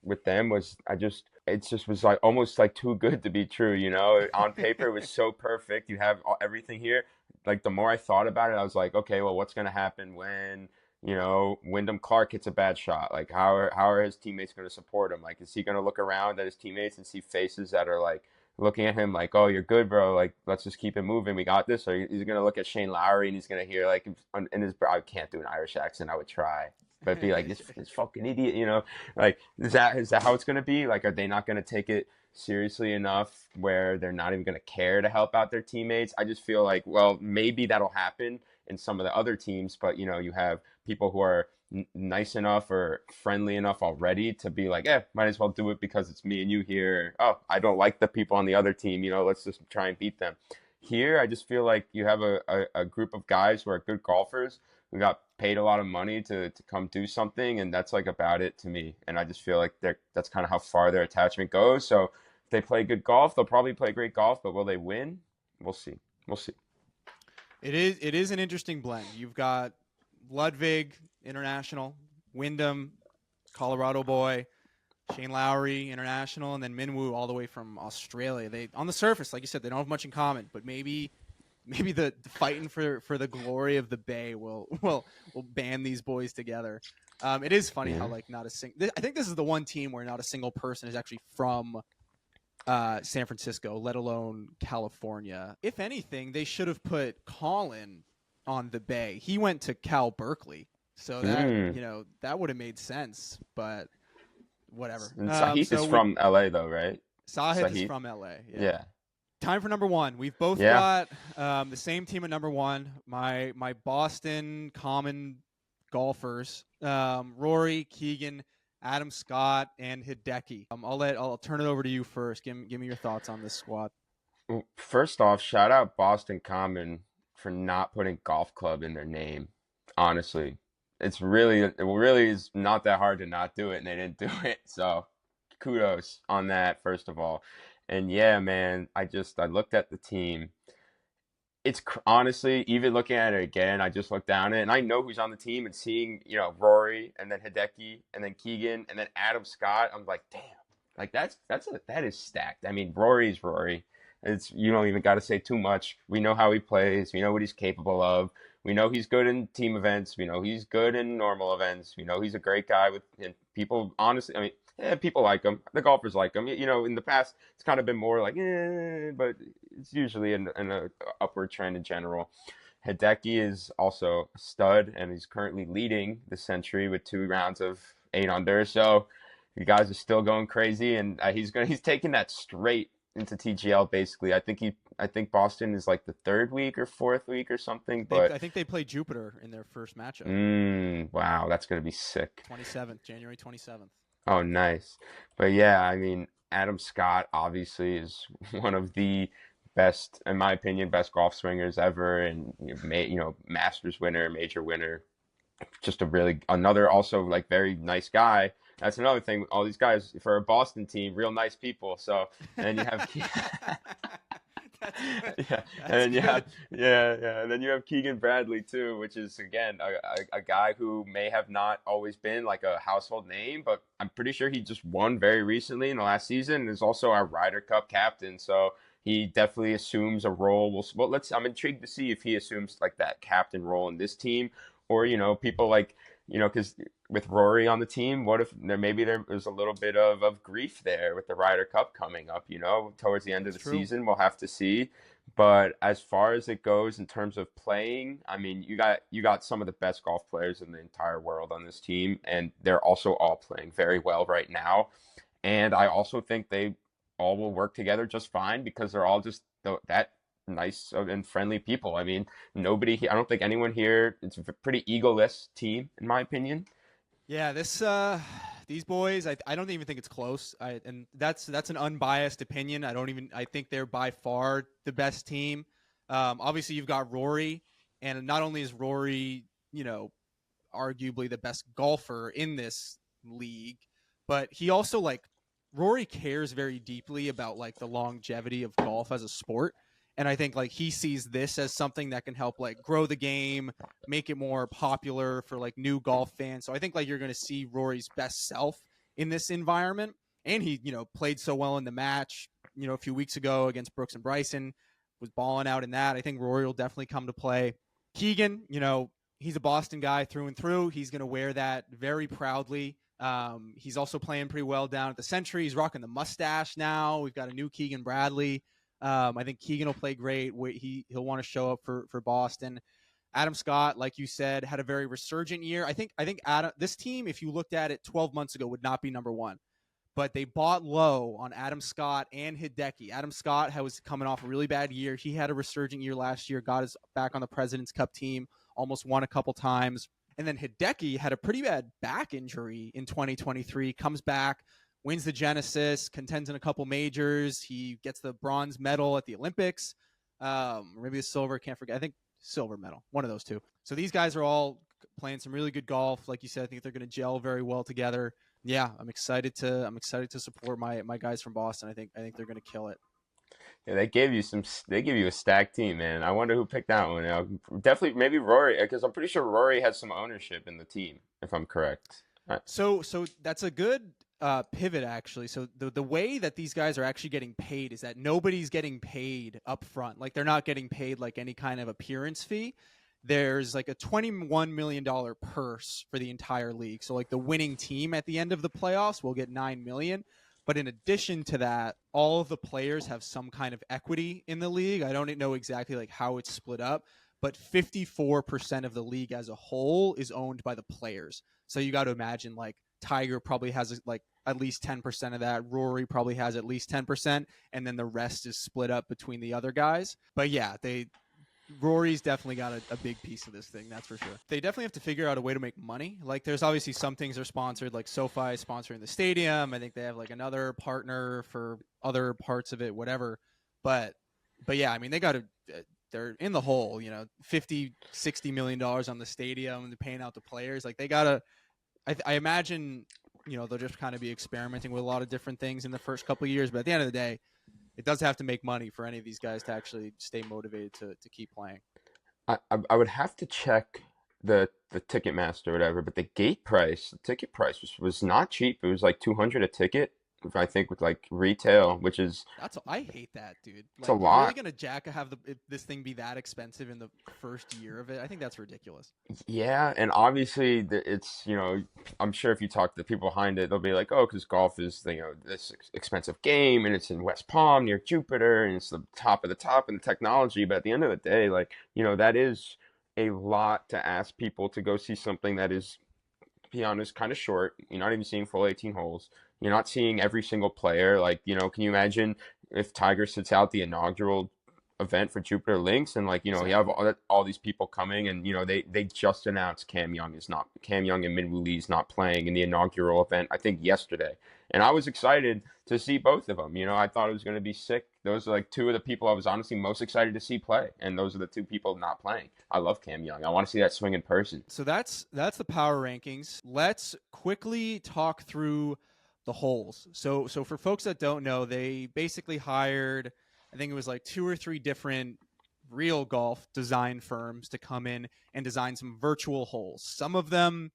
with them was it just was like almost like too good to be true, On paper it was so perfect. You have everything here. Like the more I thought about it, I was like, okay, well, what's going to happen when Wyndham Clark hits a bad shot? Like, how are his teammates going to support him? Like, is he going to look around at his teammates and see faces that are like looking at him like, oh, you're good, bro. Like, let's just keep it moving. We got this. Or he's going to look at Shane Lowry and he's going to hear like in his, I can't do an Irish accent. I would try, but be like, this fucking idiot, like, is that how it's going to be? Like, are they not going to take it seriously enough where they're not even going to care to help out their teammates? I just feel like, well, maybe that'll happen in some of the other teams, but you have people who are nice enough or friendly enough already to be like, might as well do it because it's me and you here. Oh, I don't like the people on the other team, let's just try and beat them. Here, I just feel like you have a group of guys who are good golfers who got paid a lot of money to come do something, and that's like about it to me. And I just feel like that's kind of how far their attachment goes. So if they play good golf, they'll probably play great golf, but will they win? We'll see. We'll see. It is an interesting blend. You've got Ludwig, international, Wyndham, Colorado boy, Shane Lowry, international, and then Minwoo all the way from Australia. They, on the surface, like you said, they don't have much in common, but maybe the fighting for the glory of the Bay will band these boys together. It is funny how like not a single. I think this is the one team where not a single person is actually from San Francisco, let alone California. If anything, they should have put Colin on the Bay. He went to Cal Berkeley, so that that would have made sense. But whatever. And Sahith is from LA though, right? Sahith is from LA. Yeah. Time for number one. We've both got the same team at number one. My Boston common golfers, Rory, Keegan, Adam Scott, and Hideki. I'll turn it over to you first. Give me your thoughts on this squad. Well, first off, shout out Boston Common for not putting golf club in their name. Honestly, it really is not that hard to not do it, and they didn't do it. So kudos on that, first of all. And yeah, man, I looked at the team. It's honestly, even looking at it again, I just looked down it and I know who's on the team, and seeing, Rory and then Hideki and then Keegan and then Adam Scott, I'm like, damn, like that is stacked. I mean, Rory's Rory. You don't even got to say too much. We know how he plays. We know what he's capable of. We know he's good in team events. We know he's good in normal events. We know he's a great guy and people, honestly, I mean, people like him. The golfers like him. In the past, it's kind of been more like, but it's usually in a upward trend in general. Hideki is also a stud, and he's currently leading the Century with 2 rounds of 8 under. So you guys are still going crazy, and he's taking that straight into TGL basically. I think Boston is like the 3rd week or 4th week or something. But I think they play Jupiter in their first matchup. Wow, that's gonna be sick. January 27th. Oh, nice. But yeah, I mean, Adam Scott obviously is one of the best, in my opinion, best golf swingers ever, and Masters winner, major winner. Just another also like very nice guy. That's another thing. All these guys for a Boston team, real nice people. So, and then you have and then you have Keegan Bradley too, which is again a guy who may have not always been like a household name, but I'm pretty sure he just won very recently in the last season, and is also our Ryder Cup captain. So he definitely assumes a role. I'm intrigued to see if he assumes like that captain role in this team, or people like because with Rory on the team, what if there was a little bit of grief there with the Ryder Cup coming up, towards the end of the season. We'll have to see. But as far as it goes in terms of playing, I mean, you got some of the best golf players in the entire world on this team, and they're also all playing very well right now. And I also think they all will work together just fine, because they're all just that nice and friendly people. I mean, I don't think anyone here, it's a pretty egoless team, in my opinion. Yeah, these boys, I don't even think it's close. And that's an unbiased opinion. I think they're by far the best team. Obviously you've got Rory, and not only is Rory, you know, arguably the best golfer in this league, but he also like Rory cares very deeply about like the longevity of golf as a sport. And I think like he sees this as something that can help like grow the game, make it more popular for like new golf fans. So I think like you're going to see Rory's best self in this environment. And he, played so well in the match, a few weeks ago against Brooks and Bryson, was balling out in that. I think Rory will definitely come to play. Keegan, he's a Boston guy through and through. He's going to wear that very proudly. He's also playing pretty well down at the Century. He's rocking the mustache now. We've got a new Keegan Bradley. I think Keegan will play great. He'll want to show up for Boston. Adam Scott, like you said, had a very resurgent year. I think this team, if you looked at it 12 months ago, would not be number one. But they bought low on Adam Scott and Hideki. Adam Scott was coming off a really bad year. He had a resurgent year last year, got his back on the President's Cup team, almost won a couple times. And then Hideki had a pretty bad back injury in 2023, comes back, wins the Genesis, contends in a couple majors. He gets the bronze medal at the Olympics, maybe the silver, can't forget. I think silver medal, one of those two. So these guys are all playing some really good golf. Like you said, I think they're going to gel very well together. Yeah, I'm excited to support my guys from Boston. I think they're going to kill it. Yeah, they gave you a stacked team, man. I wonder who picked that one. Definitely maybe Rory, because I'm pretty sure Rory has some ownership in the team, if I'm correct. So that's a good pivot, actually. So the way that these guys are actually getting paid is that nobody's getting paid up front. Like they're not getting paid like any kind of appearance fee. There's like a $21 million purse for the entire league. So like the winning team at the end of the playoffs will get $9 million. But in addition to that, all of the players have some kind of equity in the league. I don't know exactly like how it's split up, but 54% of the league as a whole is owned by the players. So you got to imagine like Tiger probably has like at least 10% of that. Rory probably has at least 10%. And then the rest is split up between the other guys. But yeah, Rory's definitely got a big piece of this thing, that's for sure. They definitely have to figure out a way to make money. Like, there's obviously some things are sponsored, like SoFi is sponsoring the stadium. I think they have like another partner for other parts of it, whatever. But yeah, I mean, they're in the hole, 50, $60 million on the stadium and they're paying out the players. Like, I imagine, they'll just kind of be experimenting with a lot of different things in the first couple of years. But at the end of the day, it does have to make money for any of these guys to actually stay motivated to keep playing. I would have to check the Ticketmaster or whatever, but the ticket price was not cheap. It was like 200 a ticket, I think, with like retail, which is I hate that, dude. it's a Like, you're really lot. gonna have this thing be that expensive in the first year of it? I think that's ridiculous. Yeah, and obviously it's, I'm sure if you talk to the people behind it, they'll be like, oh, because golf is, this expensive game and it's in West Palm near Jupiter and it's the top of the top in the technology. But at the end of the day, like, that is a lot to ask people to go see something that is, to be honest, kind of short. You're not even seeing full 18 holes. You're not seeing every single player. Like, can you imagine if Tiger sits out the inaugural event for Jupiter Links and like, you have all these people coming and, they just announced Cam Young and Minwoo Lee's not playing in the inaugural event, I think yesterday. And I was excited to see both of them. I thought it was going to be sick. Those are like two of the people I was honestly most excited to see play. And those are the two people not playing. I love Cam Young. I want to see that swing in person. So that's the power rankings. Let's quickly talk through the holes. So for folks that don't know, they basically hired, I think it was like 2 or 3 different real golf design firms to come in and design some virtual holes. Some of them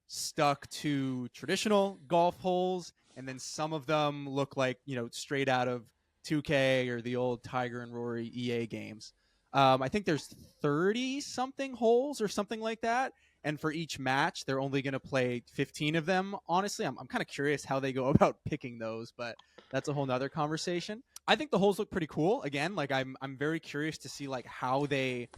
stuck to traditional golf holes, and then some of them look like, straight out of 2K or the old Tiger and Rory EA games. I think there's 30 something holes or something like that. And for each match, they're only going to play 15 of them. Honestly, I'm kind of curious how they go about picking those, but that's a whole nother conversation. I think the holes look pretty cool. Again, like I'm very curious to see like how they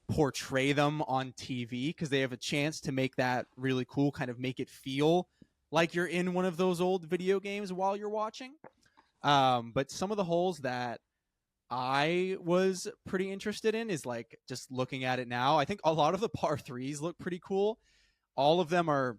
portray them on TV, because they have a chance to make that really cool, kind of make it feel like you're in one of those old video games while you're watching. But some of the holes that I was pretty interested in is like just looking at it now. I think a lot of the par threes look pretty cool. All of them are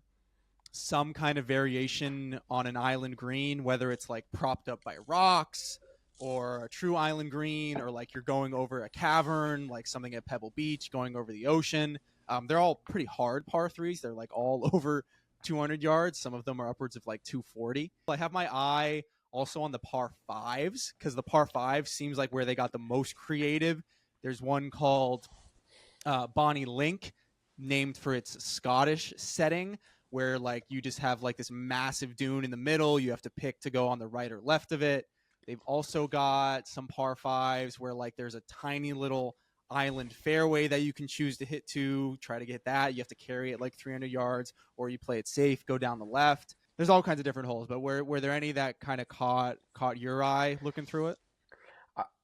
some kind of variation on an island green, whether it's like propped up by rocks or a true island green, or like you're going over a cavern, like something at Pebble Beach, going over the ocean. They're all pretty hard par threes. They're like all over 200 yards. Some of them are upwards of like 240. I have my eye also on the par fives because the par five seems like where they got the most creative. There's one called Bonnie Link, named for its Scottish setting, where like you just have like this massive dune in the middle. You have to pick to go on the right or left of it. They've also got some par fives where like there's a tiny little island fairway that you can choose to hit to. Try to get that. You have to carry it like 300 yards, or you play it safe, go down the left. There's all kinds of different holes, but were there any that kind of caught your eye looking through it?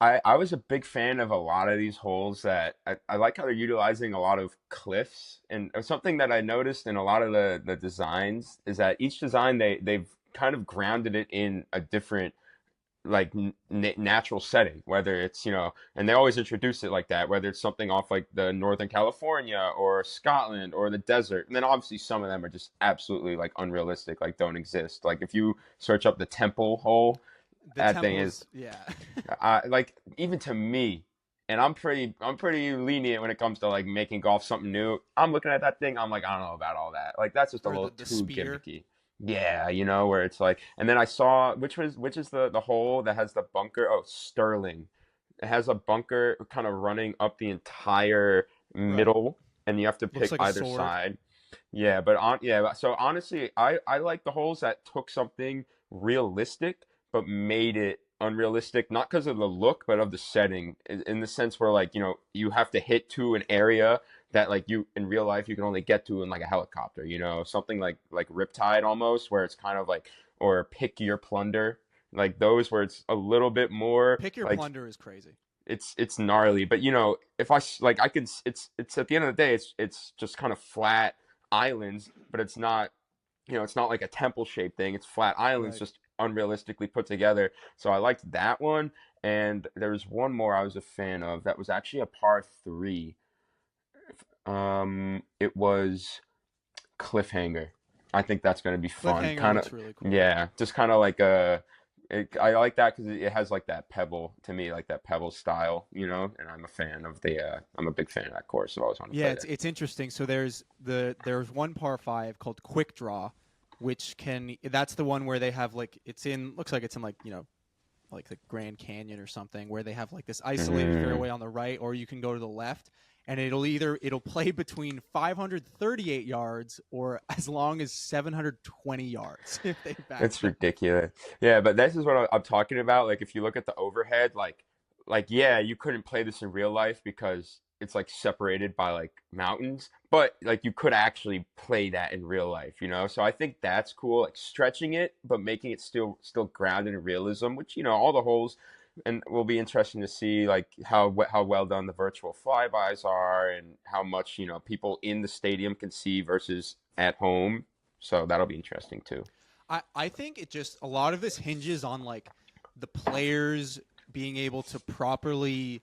I was a big fan of a lot of these holes that I like how they're utilizing a lot of cliffs. And something that I noticed in a lot of the designs is that each design they've kind of grounded it in a different like natural setting, whether it's, and they always introduce it like that, whether it's something off like the Northern California or Scotland or the desert. And then obviously some of them are just absolutely like unrealistic, like don't exist. Like if you search up the temple hole, The that thing temples, is yeah. like even to me, and I'm pretty lenient when it comes to like making golf something new. I'm looking at that thing, I'm like, I don't know about all that. Like that's just a Or little the too spear. gimmicky. Yeah, where it's like, and then I saw which is the hole that has the bunker. Oh, Sterling. It has a bunker kind of running up the entire Right. middle, and you have to Looks pick like a either sword. side. Yeah, but so honestly, I like the holes that took something realistic but made it unrealistic, not because of the look, but of the setting, in the sense where like, you have to hit to an area that like you in real life you can only get to in like a helicopter, something like Riptide almost, where it's kind of like, or Pick Your Plunder, like those where it's a little bit more Pick your like plunder is crazy. it's gnarly, but if like I can, it's at the end of the day, it's just kind of flat islands, but it's not like a temple shaped thing. It's flat islands, Right. just unrealistically put together. So I liked that one. And there was one more I was a fan of that was actually a par three. It was Cliffhanger. I think that's going to be fun. Cliffhanger Kind of, looks really cool. yeah, just kind of like I like that because it has like that pebble to me, like that pebble style, and I'm a big fan of that course. So I always want to Yeah, play it's there. it's interesting. So there's one par five called Quick Draw, which that's the one where they have like looks like it's in like like the Grand Canyon or something, where they have like this isolated Mm. fairway on the right, or you can go to the left, and it'll play between 538 yards or as long as 720 yards if they back It's it. ridiculous. Yeah, but this is what I'm talking about. Like, if you look at the overhead, like yeah, you couldn't play this in real life because it's like separated by like mountains, but like you could actually play that in real life. So I think that's cool, like stretching it, but making it still grounded in realism, which all the holes, and will be interesting to see like how well done the virtual flybys are and how much people in the stadium can see versus at home. So that'll be interesting too. I think it just a lot of this hinges on like the players being able to properly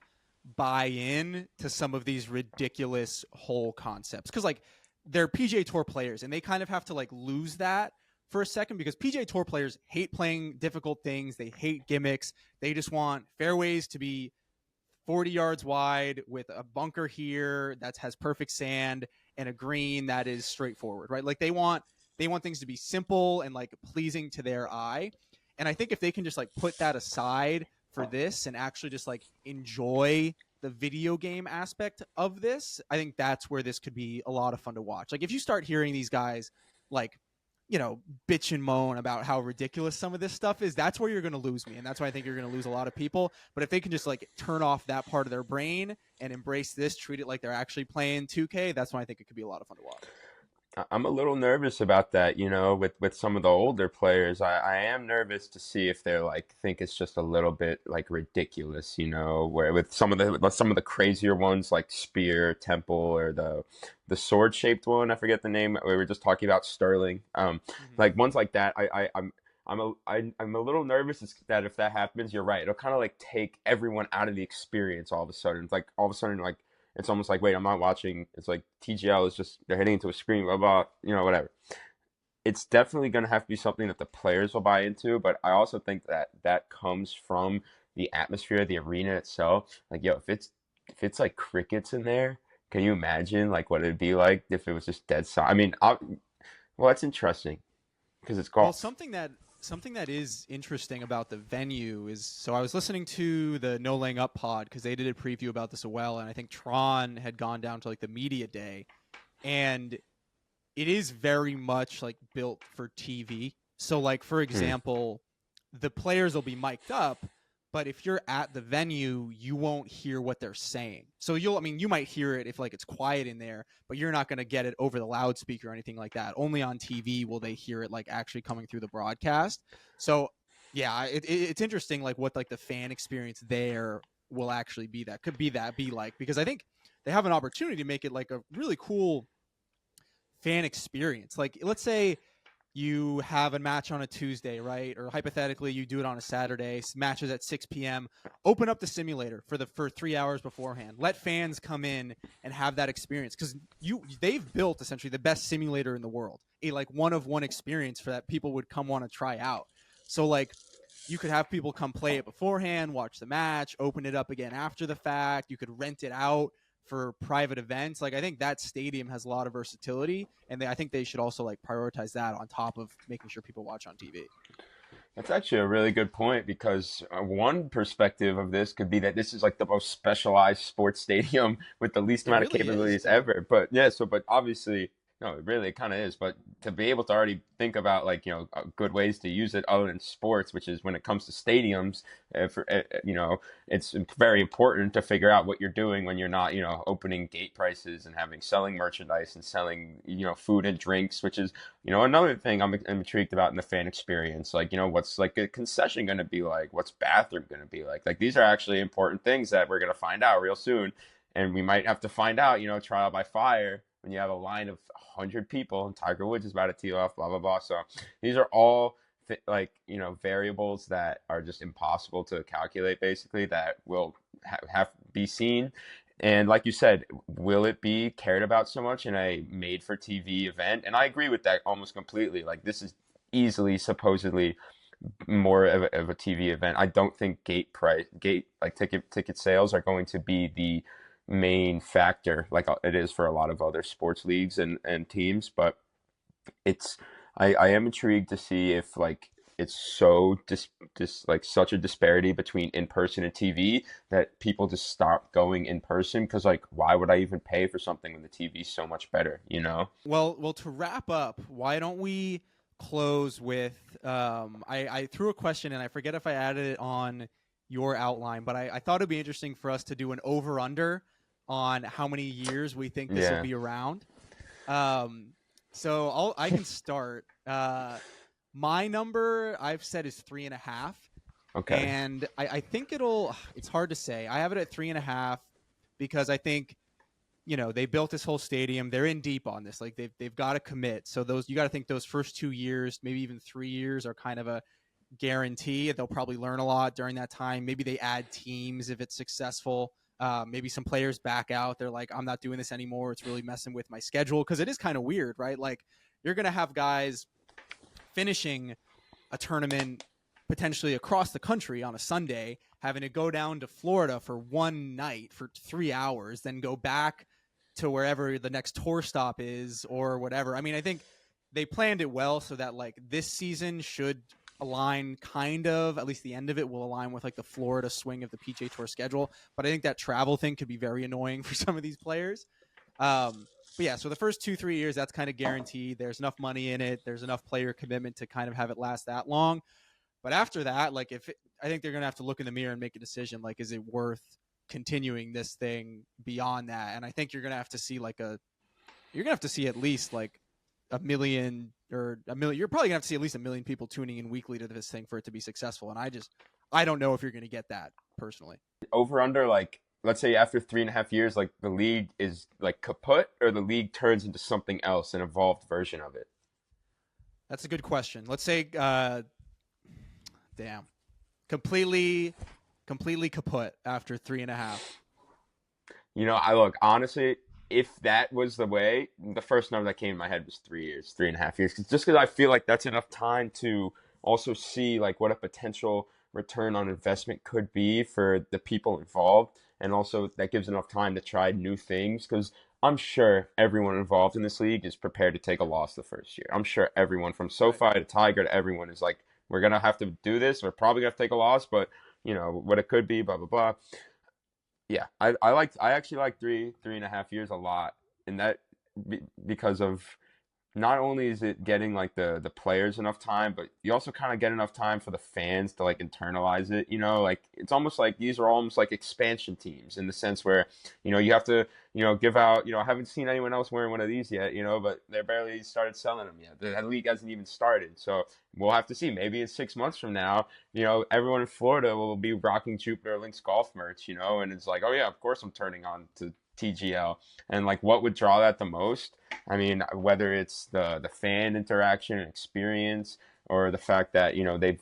buy in to some of these ridiculous whole concepts, because like they're PGA Tour players and they kind of have to like lose that for a second, because PGA Tour players hate playing difficult things. They hate gimmicks. They just want fairways to be 40 yards wide with a bunker here that has perfect sand and a green that is straightforward, right? Like they want things to be simple and like pleasing to their eye. And I think if they can just like put that aside for this and actually just like enjoy the video game aspect of this, I think that's where this could be a lot of fun to watch. Like if you start hearing these guys like bitch and moan about how ridiculous some of this stuff is, that's where you're going to lose me. And that's why I think you're going to lose a lot of people. But if they can just like turn off that part of their brain and embrace this, treat it like they're actually playing 2K, that's when I think it could be a lot of fun to watch. I'm a little nervous about that, with some of the older players. I am nervous to see if they're like think it's just a little bit like ridiculous, where with some of the crazier ones like Spear, Temple, or the sword shaped one. I forget the name. We were just talking about Sterling. Mm-hmm. Like ones like that. I'm a little nervous that if that happens, you're right. It'll kind of like take everyone out of the experience all of a sudden. It's like all of a sudden, like it's almost like, wait, I'm not watching. It's like TGL is just they're hitting into a screen, blah blah, whatever. It's definitely going to have to be something that the players will buy into, but I also think that that comes from the atmosphere of the arena itself. Like, yo, if it's like crickets in there, can you imagine like what it'd be like if it was just dead silent? I mean, well, that's interesting because it's Well, golf. something that is interesting about the venue is, so I was listening to the No Laying Up pod because they did a preview about this as well, and I think Tron had gone down to like the media day, and it is very much like built for TV. So like for Hmm. example, the players will be mic'd up, but if you're at the venue, you won't hear what they're saying. So you might hear it if like it's quiet in there, but you're not going to get it over the loudspeaker or anything like that. Only on TV will they hear it like actually coming through the broadcast. So yeah, it's interesting like what like the fan experience there will actually be, that could be like, because I think they have an opportunity to make it like a really cool fan experience. Like, let's say you have a match on a Tuesday, right? Or hypothetically, you do it on a Saturday. Matches at 6 p.m. Open up the simulator for 3 hours beforehand. Let fans come in and have that experience, because they've built essentially the best simulator in the world, a like one of one experience for that people would come want to try out. So like you could have people come play it beforehand, watch the match, open it up again after the fact. You could rent it out for private events. Like I think that stadium has a lot of versatility, and I think they should also like prioritize that on top of making sure people watch on TV. That's actually a really good point because one perspective of this could be that this is like the most specialized sports stadium with the least It amount of really is, capabilities dude. ever. But yeah, but obviously, no, it really kind of is. But to be able to already think about like, good ways to use it other than sports, which is when it comes to stadiums, it's very important to figure out what you're doing when you're not, opening gate prices and having selling merchandise and selling, food and drinks, which is another thing I'm intrigued about in the fan experience, like, what's like a concession going to be like? What's bathroom going to be like? Like, these are actually important things that we're going to find out real soon. And we might have to find out, trial by fire when you have a line of 100 people and Tiger Woods is about to tee off, blah, blah, blah. So these are all like, variables that are just impossible to calculate, basically, that will have be seen. And like you said, will it be cared about so much in a made for TV event? And I agree with that almost completely. Like, this is easily, supposedly, more of a TV event. I don't think gate like ticket sales are going to be the main factor like it is for a lot of other sports leagues and teams. But it's I am intrigued to see if like it's so like such a disparity between in person and TV that people just stop going in person, because like why would I even pay for something when the TV's so much better, you know? Well, to wrap up, why don't we close with I threw a question and I forget if I added it on your outline, but I thought it'd be interesting for us to do an over under on how many years we think this will Yeah. be around. Um, so I can start. My number I've said is 3.5, Okay. and I think it'll. It's hard to say. I have it at 3.5 because I think they built this whole stadium. They're in deep on this. Like they've got to commit. So those you got to think those first 2 years, maybe even 3 years, are kind of a guarantee. They'll probably learn a lot during that time. Maybe they add teams if it's successful. Maybe some players back out. They're like, I'm not doing this anymore. It's really messing with my schedule, because it is kind of weird, right? Like you're gonna have guys finishing a tournament potentially across the country on a Sunday, having to go down to Florida for one night for 3 hours, then go back to wherever the next tour stop is or whatever. I mean, I think they planned it well so that like this season should align, kind of, at least the end of it will align with like the Florida swing of the PGA Tour schedule. But I think that travel thing could be very annoying for some of these players. But yeah, so the first 2-3 years, that's kind of guaranteed. There's enough money in it. There's enough player commitment to kind of have it last that long. But after that, like I think they're gonna have to look in the mirror and make a decision. Like, is it worth continuing this thing beyond that? And I think you're gonna have to see at least like a million or a million. You're probably gonna have to see at least a million people tuning in weekly to this thing for it to be successful. And I don't know if you're gonna get that personally. Over under, like, let's say after 3.5 years, like the league is like kaput or the league turns into something else, an evolved version of it. That's a good question. Let's say Damn. Completely kaput after 3.5. I look, honestly, if that was the way, the first number that came to my head was 3 years, 3.5 years. Just because I feel like that's enough time to also see like what a potential return on investment could be for the people involved. And also that gives enough time to try new things because I'm sure everyone involved in this league is prepared to take a loss the first year. I'm sure everyone from Right. SoFi to Tiger to everyone is like, we're going to have to do this. We're probably going to take a loss, but what it could be, blah, blah, blah. Yeah, I actually like 3.5 years a lot, and that because of not only is it getting like the players enough time, but you also kind of get enough time for the fans to like internalize it. Like it's almost like these are almost like expansion teams in the sense where you have to give out. I haven't seen anyone else wearing one of these yet. But they barely started selling them yet. The league hasn't even started, so we'll have to see. Maybe in 6 months from now, everyone in Florida will be rocking Jupiter Links golf merch. And it's like, oh yeah, of course I'm turning on to TGL. And like, what would draw that the most? I mean, whether it's the fan interaction and experience, or the fact that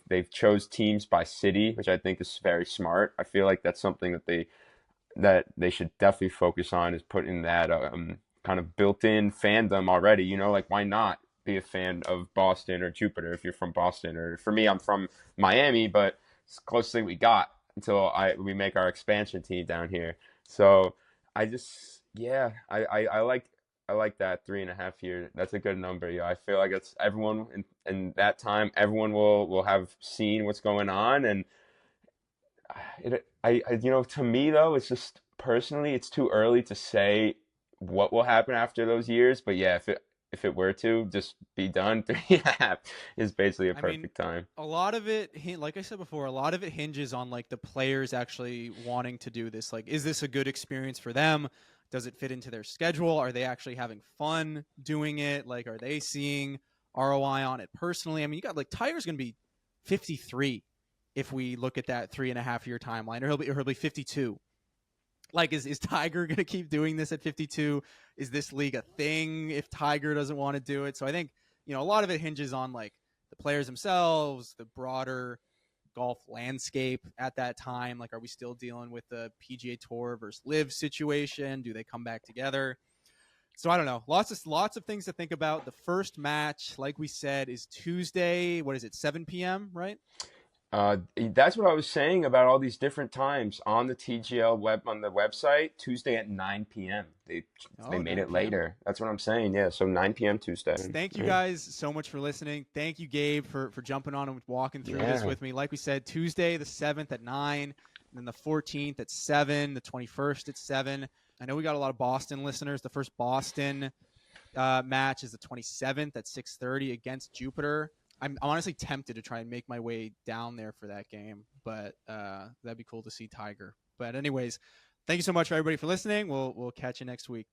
they've chose teams by city, which I think is very smart. I feel like that's something that they should definitely focus on, is putting that kind of built-in fandom already. Like why not be a fan of Boston or Jupiter if you're from Boston? Or for me, I'm from Miami, but it's the closest thing we got until we make our expansion team down here. So I just yeah, I like that 3.5 year. That's a good number. Yeah, I feel like it's everyone in that time. Everyone will have seen what's going on, and to me though, it's just personally, it's too early to say what will happen after those years. But yeah, if it were to just be done, 3.5 is basically a I mean, perfect time. a lot of it, like I said before, a lot of it hinges on like the players actually wanting to do this. Like, is this a good experience for them? Does it fit into their schedule? Are they actually having fun doing it? Like, are they seeing ROI on it personally? I mean, you got like Tiger's going to be 53 if we look at that 3.5 year timeline, or he'll be 52. Like, is Tiger going to keep doing this at 52? Is this league a thing if Tiger doesn't want to do it? So I think, a lot of it hinges on like the players themselves, the broader golf landscape at that time. Like, are we still dealing with the PGA Tour versus Live situation? Do they come back together? So I don't know. Lots of things to think about. The first match, like we said, is Tuesday. What is it? 7 p.m. Right? That's what I was saying about all these different times on the TGL on the website. Tuesday at 9 p.m. They Oh, made 9 it p.m. later. That's what I'm saying. Yeah, so 9 p.m. Tuesday. Thank you Yeah. guys so much for listening. Thank you, Gabe, for jumping on and walking through this Yeah. with me. Like we said, Tuesday the 7th at 9, and then the 14th at 7, the 21st at 7. I know we got a lot of Boston listeners. The first Boston match is the 27th at 6:30 against Jupiter. I'm honestly tempted to try and make my way down there for that game, but that'd be cool to see Tiger. But anyways, thank you so much for everybody for listening. We'll catch you next week.